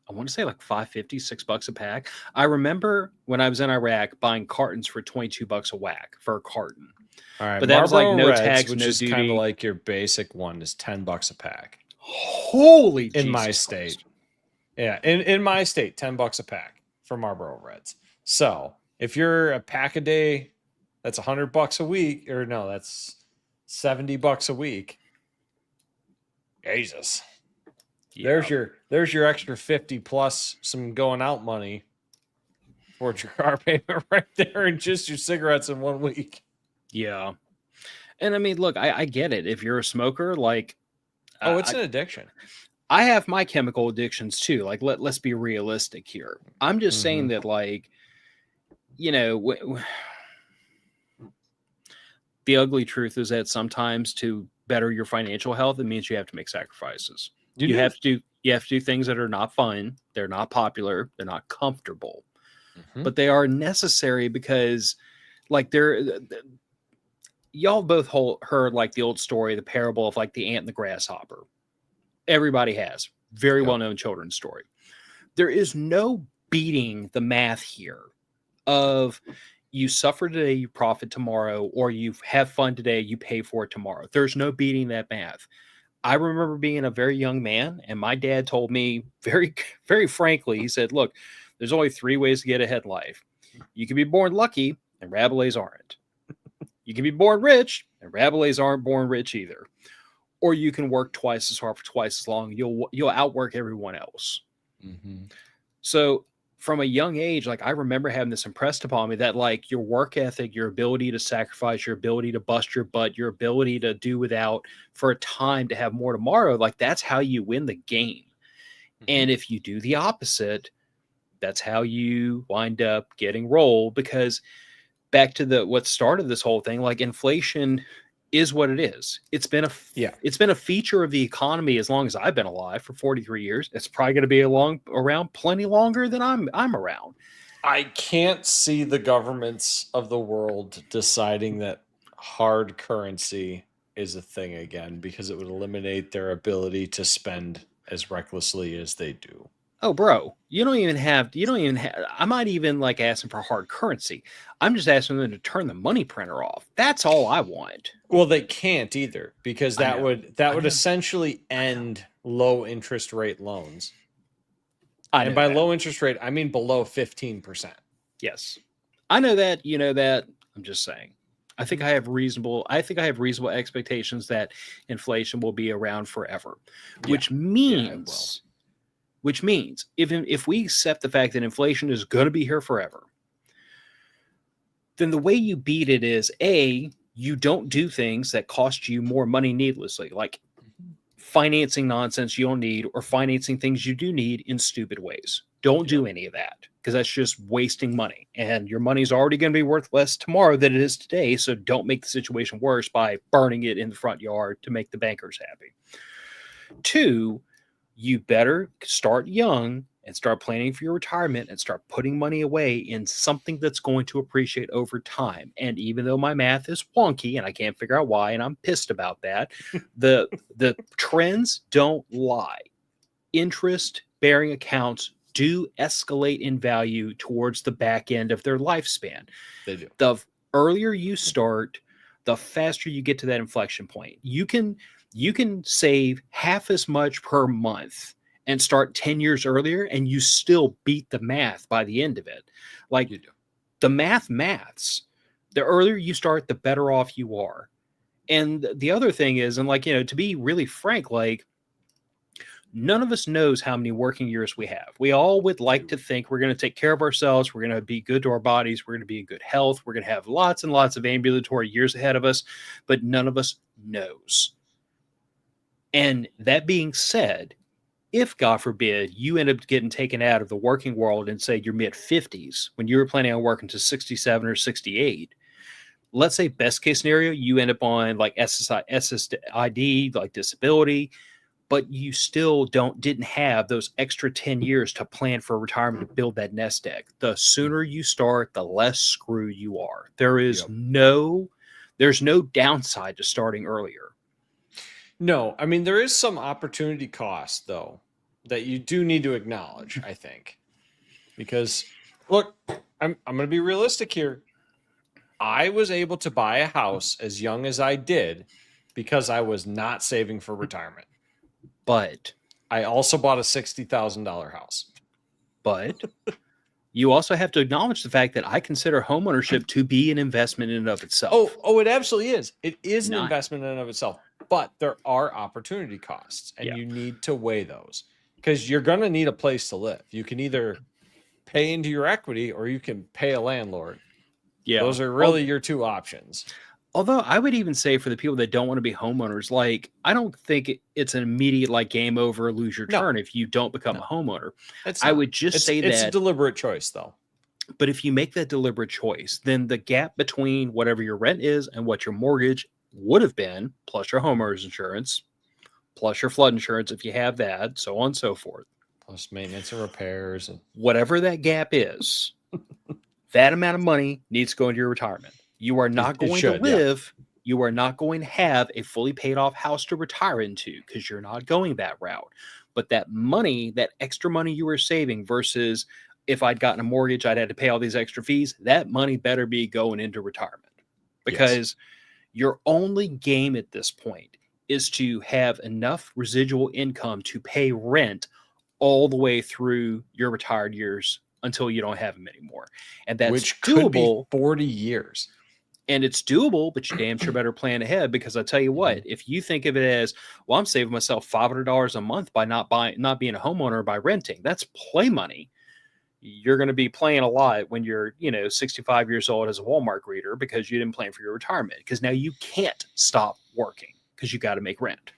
I want to say like $5.50, $6 a pack. I remember when I was in Iraq buying cartons for $22 a whack for a carton. All right, but that was like no Reds, tax, which no is duty. kind of like your basic one, is $10 a pack. Holy in Jesus my state, Christ. Yeah, in my state, $10 a pack for Marlboro Reds. So if you're a pack a day, that's $100 a week, or no, that's $70 a week. Jesus, yeah. There's your extra 50 plus some going out money towards your car payment right there, and just your cigarettes in 1 week. Yeah, and I mean, look, I get it. If you're a smoker, like, it's an addiction. I have my chemical addictions too. Like, let's be realistic here. I'm just saying that, like, the ugly truth is that sometimes to better your financial health, it means you have to make sacrifices. You have to do things that are not fun. They're not popular. They're not comfortable, but they are necessary because, like, y'all both heard like the old story, the parable of like the ant and the grasshopper. Everybody has very well-known children's story. There is no beating the math here of you suffer today, you profit tomorrow, or you have fun today, you pay for it tomorrow. There's no beating that math. I remember being a very young man, and my dad told me very, very frankly, he said, look, there's only 3 ways to get ahead in life. You can be born lucky, and Rabelais aren't. You can be born rich, and Rabelais aren't born rich either. Or you can work twice as hard for twice as long. You'll outwork everyone else. Mm-hmm. So from a young age, like I remember having this impressed upon me that like your work ethic, your ability to sacrifice, your ability to bust your butt, your ability to do without for a time to have more tomorrow, like that's how you win the game. Mm-hmm. And if you do the opposite, that's how you wind up getting rolled. Because back to what started this whole thing, like inflation is what it is. It's been a feature of the economy as long as I've been alive, for 43 years. It's probably going to be around plenty longer than I'm around. I can't see the governments of the world deciding that hard currency is a thing again, because it would eliminate their ability to spend as recklessly as they do. Oh, bro, you don't even have, I'm not even like asking for hard currency. I'm just asking them to turn the money printer off. That's all I want. Well, they can't either, because that would essentially end low interest rate loans. And by low interest rate, I mean below 15%. Yes. I know that, you know that. I'm just saying. I think I have reasonable expectations that inflation will be around forever, which means if we accept the fact that inflation is going to be here forever, then the way you beat it is you don't do things that cost you more money needlessly, like financing nonsense you don't need or financing things you do need in stupid ways. Don't do any of that, because that's just wasting money, and your money's already going to be worth less tomorrow than it is today. So don't make the situation worse by burning it in the front yard to make the bankers happy. 2, you better start young and start planning for your retirement and start putting money away in something that's going to appreciate over time. And even though my math is wonky and I can't figure out why, and I'm pissed about that, the trends don't lie. Interest-bearing accounts do escalate in value towards the back end of their lifespan. They do. The earlier you start, the faster you get to that inflection point. You can save half as much per month and start 10 years earlier, and you still beat the math by the end of it. Like, you do. The maths. The earlier you start, the better off you are. And the other thing is, and like, to be really frank, like, none of us knows how many working years we have. We all would like to think we're going to take care of ourselves. We're going to be good to our bodies. We're going to be in good health. We're going to have lots and lots of ambulatory years ahead of us, but none of us knows. And that being said, if, God forbid, you end up getting taken out of the working world in, say, your mid-50s, when you were planning on working to 67 or 68, let's say best case scenario, you end up on like SSID, like disability, but you still didn't have those extra 10 years to plan for retirement, to build that nest egg. The sooner you start, the less screwed you are. There's no downside to starting earlier. No, I mean, there is some opportunity cost, though, that you do need to acknowledge, I think. Because, look, I'm going to be realistic here. I was able to buy a house as young as I did because I was not saving for retirement. But I also bought a $60,000 house. But you also have to acknowledge the fact that I consider homeownership to be an investment in and of itself. Oh, it absolutely is. It is an investment in and of itself. But there are opportunity costs, and you need to weigh those, because you're going to need a place to live. You can either pay into your equity or you can pay a landlord. Yeah. Those are really your two options. Although I would even say for the people that don't want to be homeowners, like, I don't think it's an immediate like game over, lose your turn if you don't become a homeowner. I would just say it's a deliberate choice, though. But if you make that deliberate choice, then the gap between whatever your rent is and what your mortgage would have been, plus your homeowner's insurance, plus your flood insurance if you have that, so on and so forth, plus maintenance and repairs, and whatever that gap is, that amount of money needs to go into your retirement. You are not going to live. Yeah. You are not going to have a fully paid off house to retire into, because you're not going that route. But that money, that extra money you were saving versus if I'd gotten a mortgage, I'd had to pay all these extra fees. That money better be going into retirement, because your only game at this point is to have enough residual income to pay rent all the way through your retired years until you don't have them anymore. And that's Which doable. could be 40 years. And it's doable, but you damn sure better plan ahead, because I tell you what, if you think of it as, well, I'm saving myself $500 a month by not being a homeowner, by renting, that's play money. You're going to be playing a lot when you're, 65 years old as a Walmart greeter, because you didn't plan for your retirement, because now you can't stop working because you got to make rent.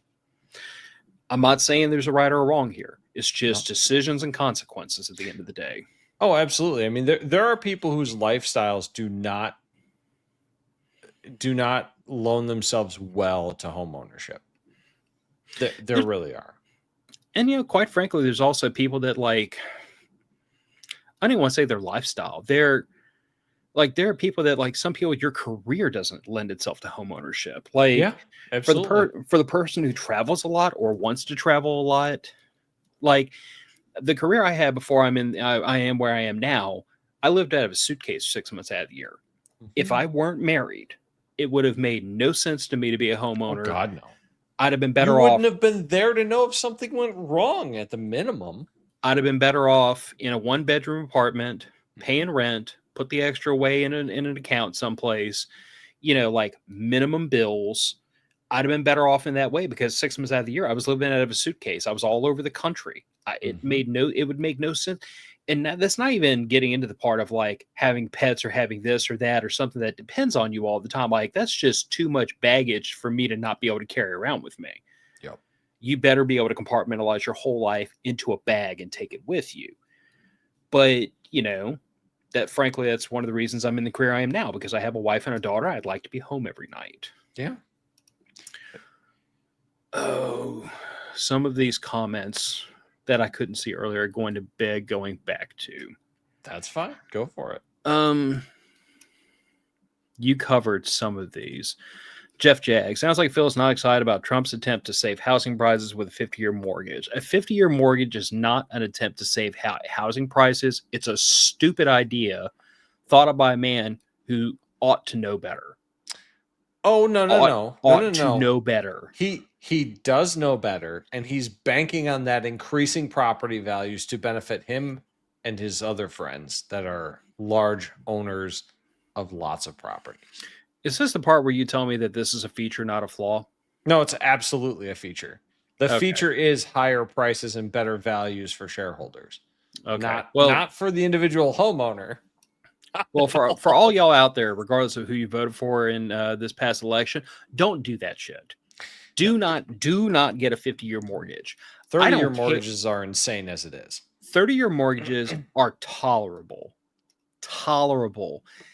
I'm not saying there's a right or a wrong here. It's just decisions and consequences at the end of the day. Oh, absolutely. I mean, there are people whose lifestyles do not loan themselves well to home ownership. There really are. And, quite frankly, there's also people that, like, I don't even want to say their lifestyle. There are people that, like, some people, your career doesn't lend itself to home ownership. Like, yeah, absolutely. For the person who travels a lot or wants to travel a lot, like the career I had before I am where I am now, I lived out of a suitcase 6 months out of the year. If I weren't married, it would have made no sense to me to be a homeowner. Oh, God, no. I'd have been better off. You wouldn't have been there to know if something went wrong at the minimum. I'd have been better off in a 1-bedroom apartment, paying rent, put the extra away in an account someplace, like minimum bills. I'd have been better off in that way, because 6 months out of the year, I was living out of a suitcase. I was all over the country. It would make no sense. And that's not even getting into the part of like having pets or having this or that or something that depends on you all the time. Like, that's just too much baggage for me to not be able to carry around with me. Yep. You better be able to compartmentalize your whole life into a bag and take it with you. But, frankly, that's one of the reasons I'm in the career I am now, because I have a wife and a daughter. I'd like to be home every night. Yeah. Oh, some of these comments that I couldn't see earlier are going to beg going back to. That's fine. Go for it. You covered some of these. Jeff Jag, sounds like Phil's not excited about Trump's attempt to save housing prices with a 50-year mortgage. A 50-year mortgage is not an attempt to save housing prices. It's a stupid idea thought up by a man who ought to know better. Oh, no. Ought to know better. He does know better, and he's banking on that increasing property values to benefit him and his other friends that are large owners of lots of properties. Is this the part where you tell me that this is a feature, not a flaw? No, it's absolutely a feature. The feature is higher prices and better values for shareholders. Okay. Not for the individual homeowner. Well, for all y'all out there, regardless of who you voted for in this past election, don't do that shit. Do not get a 50-year mortgage. 30-year mortgages are insane as it is. 30-year mortgages are tolerable.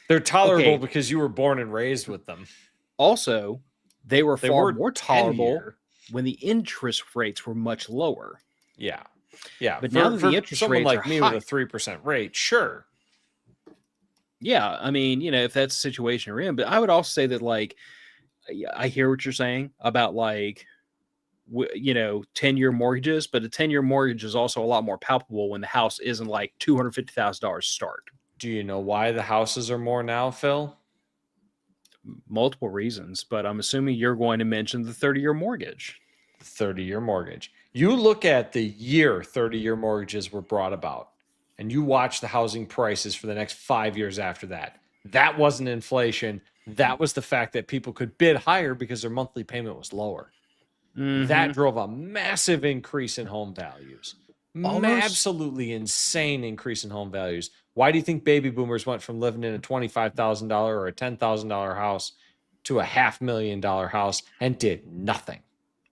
They're tolerable because you were born and raised with them. Also, they were far more tolerable when the interest rates were much lower. Yeah. But now that the interest rates like are me high, with a 3% rate, sure. Yeah, I mean, if that's the situation you're in. But I would also say that, like, I hear what you're saying about, like, 10-year mortgages, but a 10-year mortgage is also a lot more palpable when the house isn't like $250,000 start. Do you know why the houses are more now, Phil? Multiple reasons, but I'm assuming you're going to mention the 30-year mortgage. The 30-year mortgage. You look at the year 30-year mortgages were brought about, and you watch the housing prices for the next 5 years after that. That wasn't inflation. That was the fact that people could bid higher because their monthly payment was lower. Mm-hmm. That drove a massive increase in home values. Absolutely insane increase in home values. Why do you think baby boomers went from living in a $25,000 or a $10,000 house to a $500,000 house and did nothing?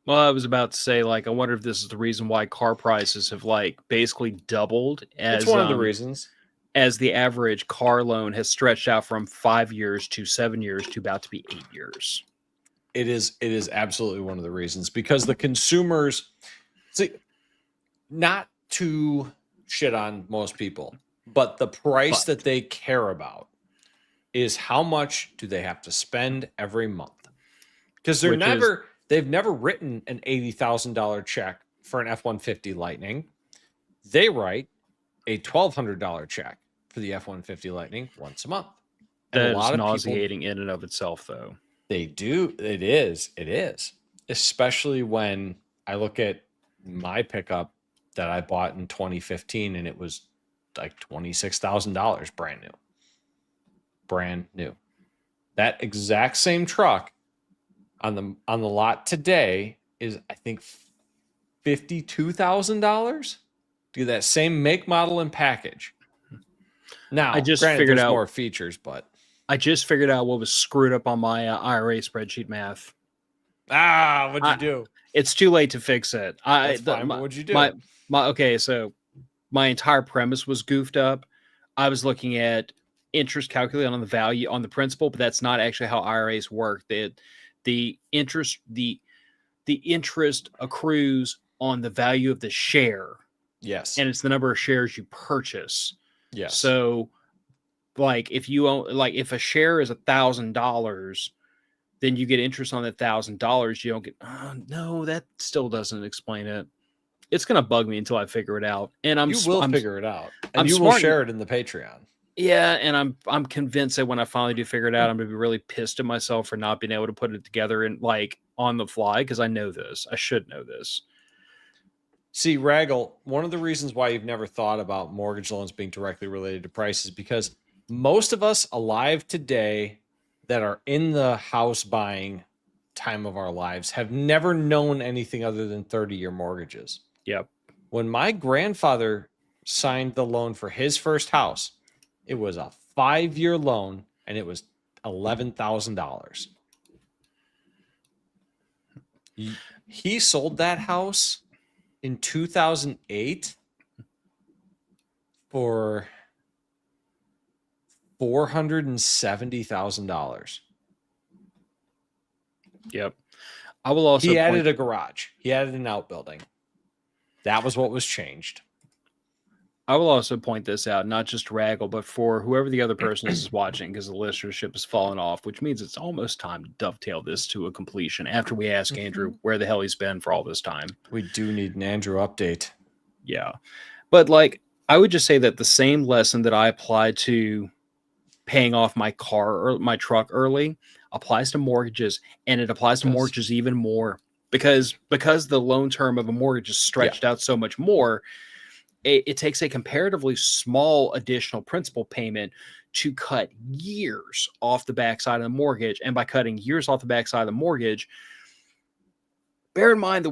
Well, I was about to say, like, I wonder if this is the reason why car prices have, like, basically doubled. It's one of the reasons. As the average car loan has stretched out from 5 years to 7 years to about to be 8 years. It is absolutely one of the reasons, because the consumers, see, not to shit on most people, but the price that they care about is how much do they have to spend every month. Because they've never written an $80,000 check for an F-150 Lightning. They write a $1,200 check for the F-150 Lightning once a month. That's nauseating in and of itself, though. They do. It is. especially when I look at my pickup that I bought in 2015 and it was like $26,000 brand new. That exact same truck on the lot today is, I think, $52,000 to that same make, model, and package. Now, I just granted, figured there's out more features, but I just figured out what was screwed up on my IRA spreadsheet math. what'd you do? It's too late to fix it. That's fine, but what'd you do? Okay, so my entire premise was goofed up. I was looking at interest calculated on the value on the principal, but that's not actually how IRAs work. The interest accrues on the value of the share. Yes. And it's the number of shares you purchase. Yes. So like if you own, like if a share is $1,000, then you get interest on that $1,000. You don't get, no, that still doesn't explain it. It's going to bug me until I figure it out. And I'm figure it out. And you will share it in the Patreon. Yeah, and I'm convinced that when I finally do figure it out, I'm going to be really pissed at myself for not being able to put it together and like on the fly, because I know this. I should know this. See, Raggle, one of the reasons why you've never thought about mortgage loans being directly related to prices, because most of us alive today that are in the house buying time of our lives have never known anything other than 30-year mortgages. Yep. When my grandfather signed the loan for his first house, it was a 5-year loan and it was $11,000. He sold that house in 2008 for $470,000. Yep. I will also. He added a garage. He added an outbuilding. That was what was changed. I will also point this out, not just Raggle, but for whoever the other person is watching, because the listenership has fallen off, which means it's almost time to dovetail this to a completion after we ask Andrew where the hell he's been for all this time. We do need an Andrew update. Yeah. But like, I would just say that the same lesson that I applied to paying off my car or my truck early applies to mortgages, and it applies to mortgages even more because the loan term of a mortgage is stretched out so much more. It takes a comparatively small additional principal payment to cut years off the backside of the mortgage. And by cutting years off the backside of the mortgage, bear in mind I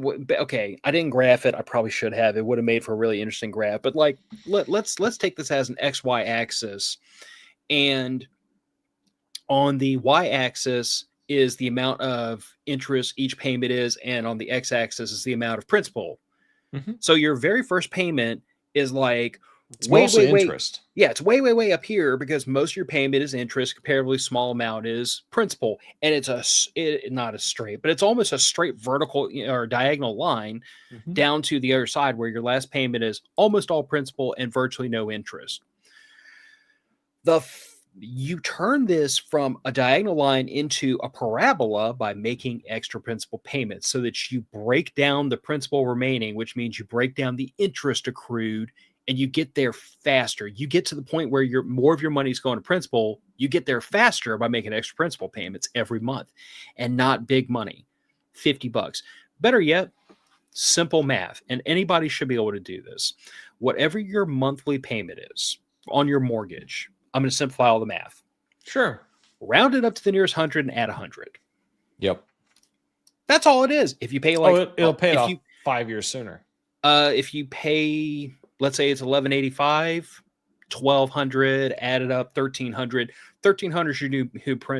didn't graph it. I probably should have. It would have made for a really interesting graph. But like, let's take this as an XY axis, and on the Y axis is the amount of interest each payment is, and on the X axis is the amount of principal. So your very first payment is like it's mostly interest. Yeah, it's way up here because most of your payment is interest. Comparatively small amount is principal, and it's not a straight, but it's almost a straight vertical or diagonal line down to the other side where your last payment is almost all principal and virtually no interest. You turn this from a diagonal line into a parabola by making extra principal payments so that you break down the principal remaining, which means you break down the interest accrued, and you get there faster. You get to the point where more of your money is going to principal. You get there faster by making extra principal payments every month, and not big money, $50. Better yet, simple math, and anybody should be able to do this. Whatever your monthly payment is on your mortgage, I'm going to simplify all the math. Sure. Round it up to the nearest 100 and add 100. Yep. That's all it is. If you pay it'll pay it off 5 years sooner. If you pay, let's say it's $1,185, $1,200, add it up, $1,300. $1,300 is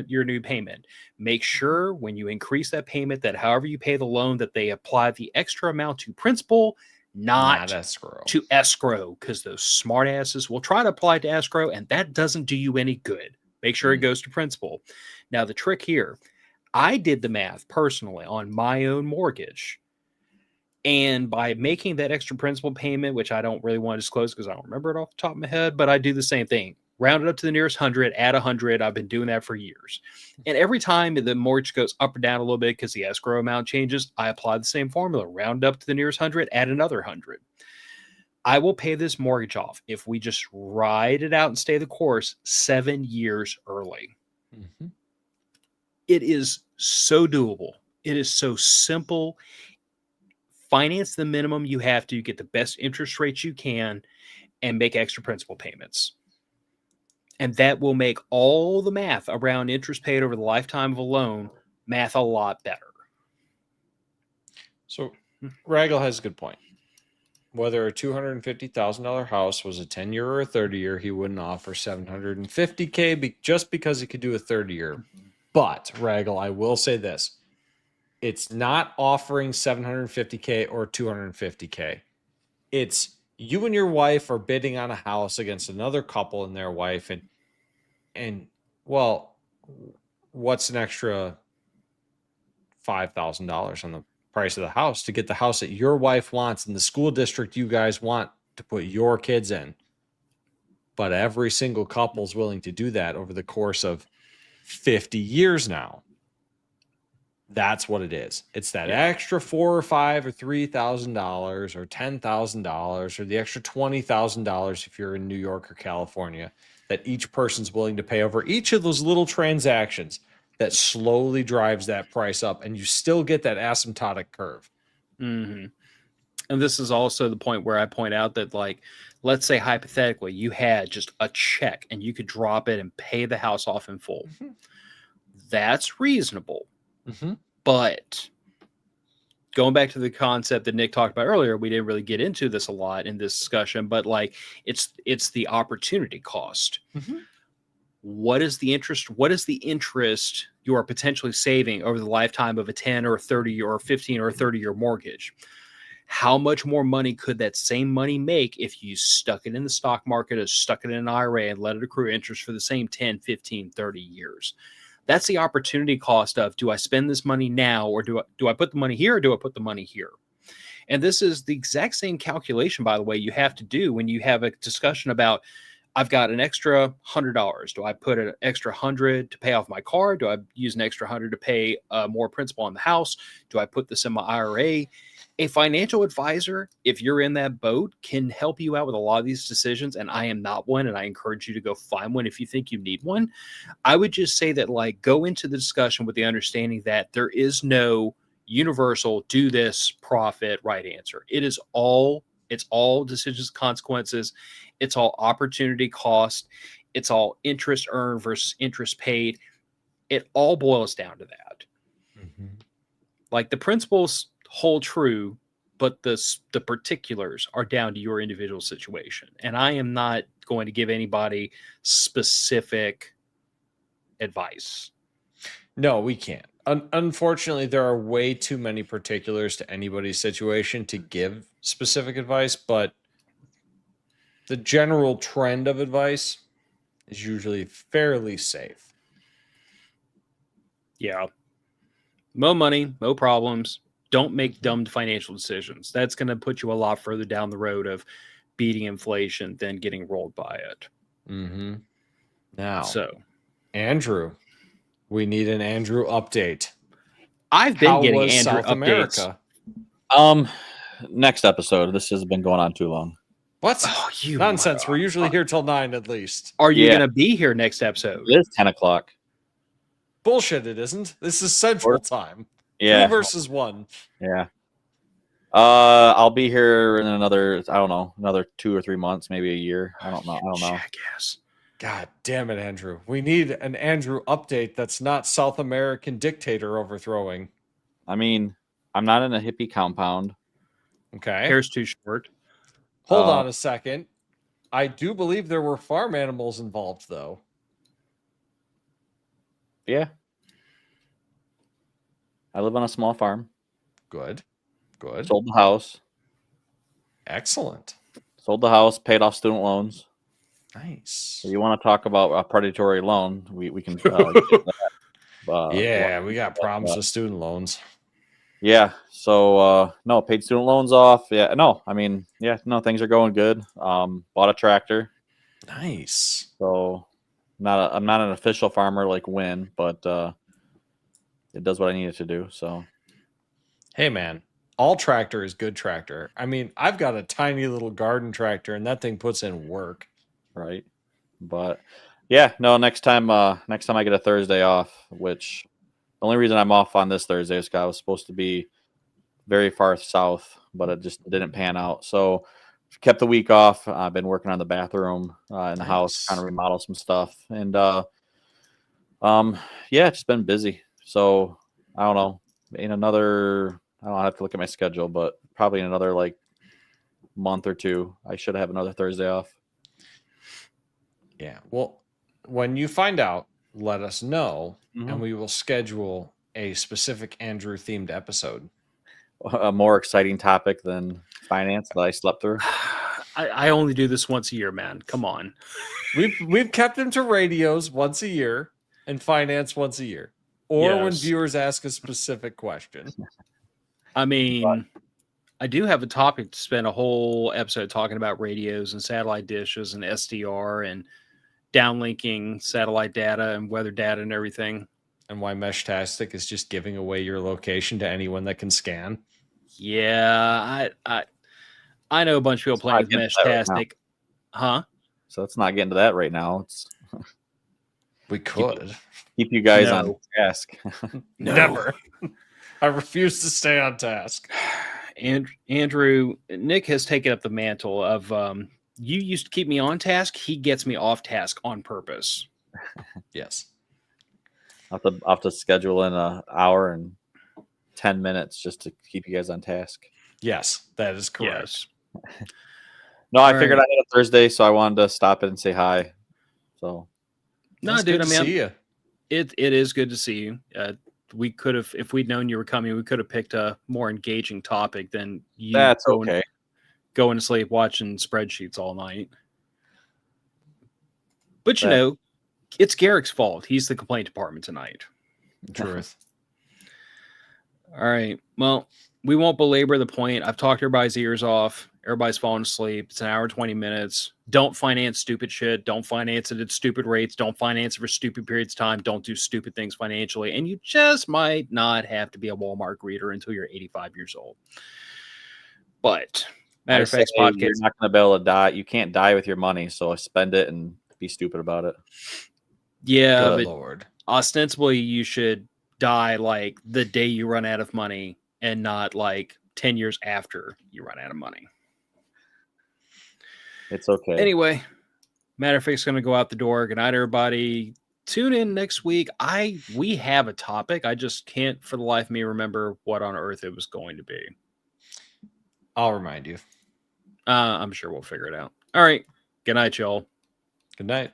your new payment. Make sure when you increase that payment that however you pay the loan that they apply the extra amount to principal, not escrow. To escrow, because those smart asses will try to apply to escrow, and that doesn't do you any good. Make sure it goes to principal. Now, the trick here, I did the math personally on my own mortgage, and by making that extra principal payment, which I don't really want to disclose because I don't remember it off the top of my head, but I do the same thing. Round it up to the nearest 100, add 100. I've been doing that for years. And every time the mortgage goes up or down a little bit because the escrow amount changes, I apply the same formula. Round up to the nearest 100, add another 100. I will pay this mortgage off if we just ride it out and stay the course 7 years early. It is so doable. It is so simple. Finance the minimum you have to, get the best interest rates you can, and make extra principal payments. And that will make all the math around interest paid over the lifetime of a loan math a lot better. So Ragel has a good point. Whether a $250,000 house was a 10-year or a 30-year, he wouldn't offer $750K just because he could do a 30-year. But, Ragel, I will say this. It's not offering $750K or $250K. It's you and your wife are bidding on a house against another couple and their wife. And well, what's an extra $5,000 on the price of the house to get the house that your wife wants in the school district you guys want to put your kids in? But every single couple is willing to do that over the course of 50 years now. That's what it is. It's that extra $4,000 or $5,000 or $3,000 or $10,000 or the extra $20,000 if you're in New York or California that each person's willing to pay over each of those little transactions that slowly drives that price up, and you still get that asymptotic curve. Mm-hmm. And this is also the point where I point out that, like, let's say hypothetically you had just a check and you could drop it and pay the house off in full. Mm-hmm. That's reasonable. Mm-hmm. But going back to the concept that Nick talked about earlier, we didn't really get into this a lot in this discussion, but like it's the opportunity cost. Mm-hmm. What is the interest? What is the interest you are potentially saving over the lifetime of a 10 or 30 or 15 or 30-year mortgage? How much more money could that same money make if you stuck it in the stock market or stuck it in an IRA and let it accrue interest for the same 10, 15, 30 years? That's the opportunity cost of, do I spend this money now, or do I put the money here, or do I put the money here? And this is the exact same calculation, by the way, you have to do when you have a discussion about, I've got an extra $100. Do I put an extra $100 to pay off my car? Do I use an extra $100 to pay more principal on the house? Do I put this in my IRA? A financial advisor, if you're in that boat, can help you out with a lot of these decisions. And I am not one, and I encourage you to go find one if you think you need one. I would just say that, like, go into the discussion with the understanding that there is no universal do this, profit, right answer. It's all decisions, consequences. It's all opportunity cost. It's all interest earned versus interest paid. It all boils down to that. Mm-hmm. Like, the principles hold true, but the particulars are down to your individual situation. And I am not going to give anybody specific advice. No, we can't. Unfortunately, there are way too many particulars to anybody's situation to give specific advice, but the general trend of advice is usually fairly safe. Yeah. More money, no problems. Don't make dumb financial decisions. That's going to put you a lot further down the road of beating inflation than getting rolled by it. Mm-hmm. Now, so Andrew, we need an Andrew update. I've been getting Andrew South updates. America? Next episode. This has been going on too long. What? Oh, nonsense. We're usually here till 9 at least. Are you going to be here next episode? It is 10 o'clock. Bullshit, it isn't. This is Central Time. Yeah. 3 versus 1. Yeah. I'll be here in another 2 or 3 months, maybe a year. I don't know. Jackass. God damn it, Andrew. We need an Andrew update that's not South American dictator overthrowing. I mean, I'm not in a hippie compound. Okay. Hair's too short. Hold on a second. I do believe there were farm animals involved, though. Yeah. I live on a small farm. Good. Sold the house. Excellent. Sold the house, paid off student loans. Nice. So you want to talk about a predatory loan? We can. Yeah, we got problems with student loans. Yeah. So no, paid student loans off. Yeah. No, I mean, yeah. No, things are going good. Bought a tractor. Nice. So I'm not an official farmer like Win, but it does what I need it to do. So, hey man, all tractor is good tractor. I mean, I've got a tiny little garden tractor, and that thing puts in work. Right. But yeah, no. Next time I get a Thursday off, which The only reason I'm off on this Thursday is 'cause I was supposed to be very far south, but it just didn't pan out. So kept the week off. I've been working on the bathroom in the house, trying to remodel some stuff, and yeah, just been busy. So I don't know. In another, I don't have to look at my schedule, but probably in another like month or two, I should have another Thursday off. Yeah. Well, when you find out, let us know, Mhm. and we will schedule a specific Andrew themed episode. A more exciting topic than finance that I slept through. I only do this once a year, man. Come on. We've kept him to radios once a year and finance once a year, or when Yes. viewers ask a specific question. I mean, I do have a topic to spend a whole episode talking about radios and satellite dishes and SDR and downlinking satellite data and weather data and everything. And why Meshtastic is just giving away your location to anyone that can scan. Yeah, I know a bunch of people playing with Meshtastic. Huh? So let's not get into that right now. It's We could. keep you guys No. on task. Never. I refuse to stay on task. And Andrew, Nick has taken up the mantle of you used to keep me on task. He gets me off task on purpose. Yes. I'll have to schedule in an hour and 10 minutes just to keep you guys on task. Yes, that is correct. Yes. No, I All figured right. I had a Thursday, so I wanted to stop in and say hi. So No, It's dude, good to see you. it is good to see you. We could have, if we'd known you were coming, we could have picked a more engaging topic than you that's okay. going to sleep watching spreadsheets all night. But you That- know, it's Garrick's fault. He's the complaint department tonight. Truth. All right. Well, we won't belabor the point. I've talked everybody's ears off. Everybody's falling asleep. It's an hour, 20 minutes. Don't finance stupid shit. Don't finance it at stupid rates. Don't finance it for stupid periods of time. Don't do stupid things financially. And you just might not have to be a Walmart greeter until you're 85 years old. But matter of fact, you're podcast. not going to be able to die. You can't die with your money, so spend it and be stupid about it. Yeah, Good but Lord. ostensibly you should die like the day you run out of money and not like 10 years after you run out of money. It's okay. Anyway, matter of fact, it's going to go out the door. Good night, everybody. Tune in next week. We have a topic. I just can't for the life of me remember what on earth it was going to be. I'll remind you. I'm sure we'll figure it out. All right. Good night, y'all. Good night.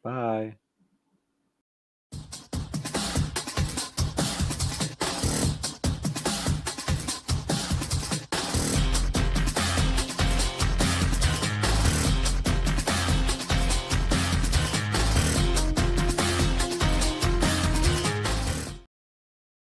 Bye.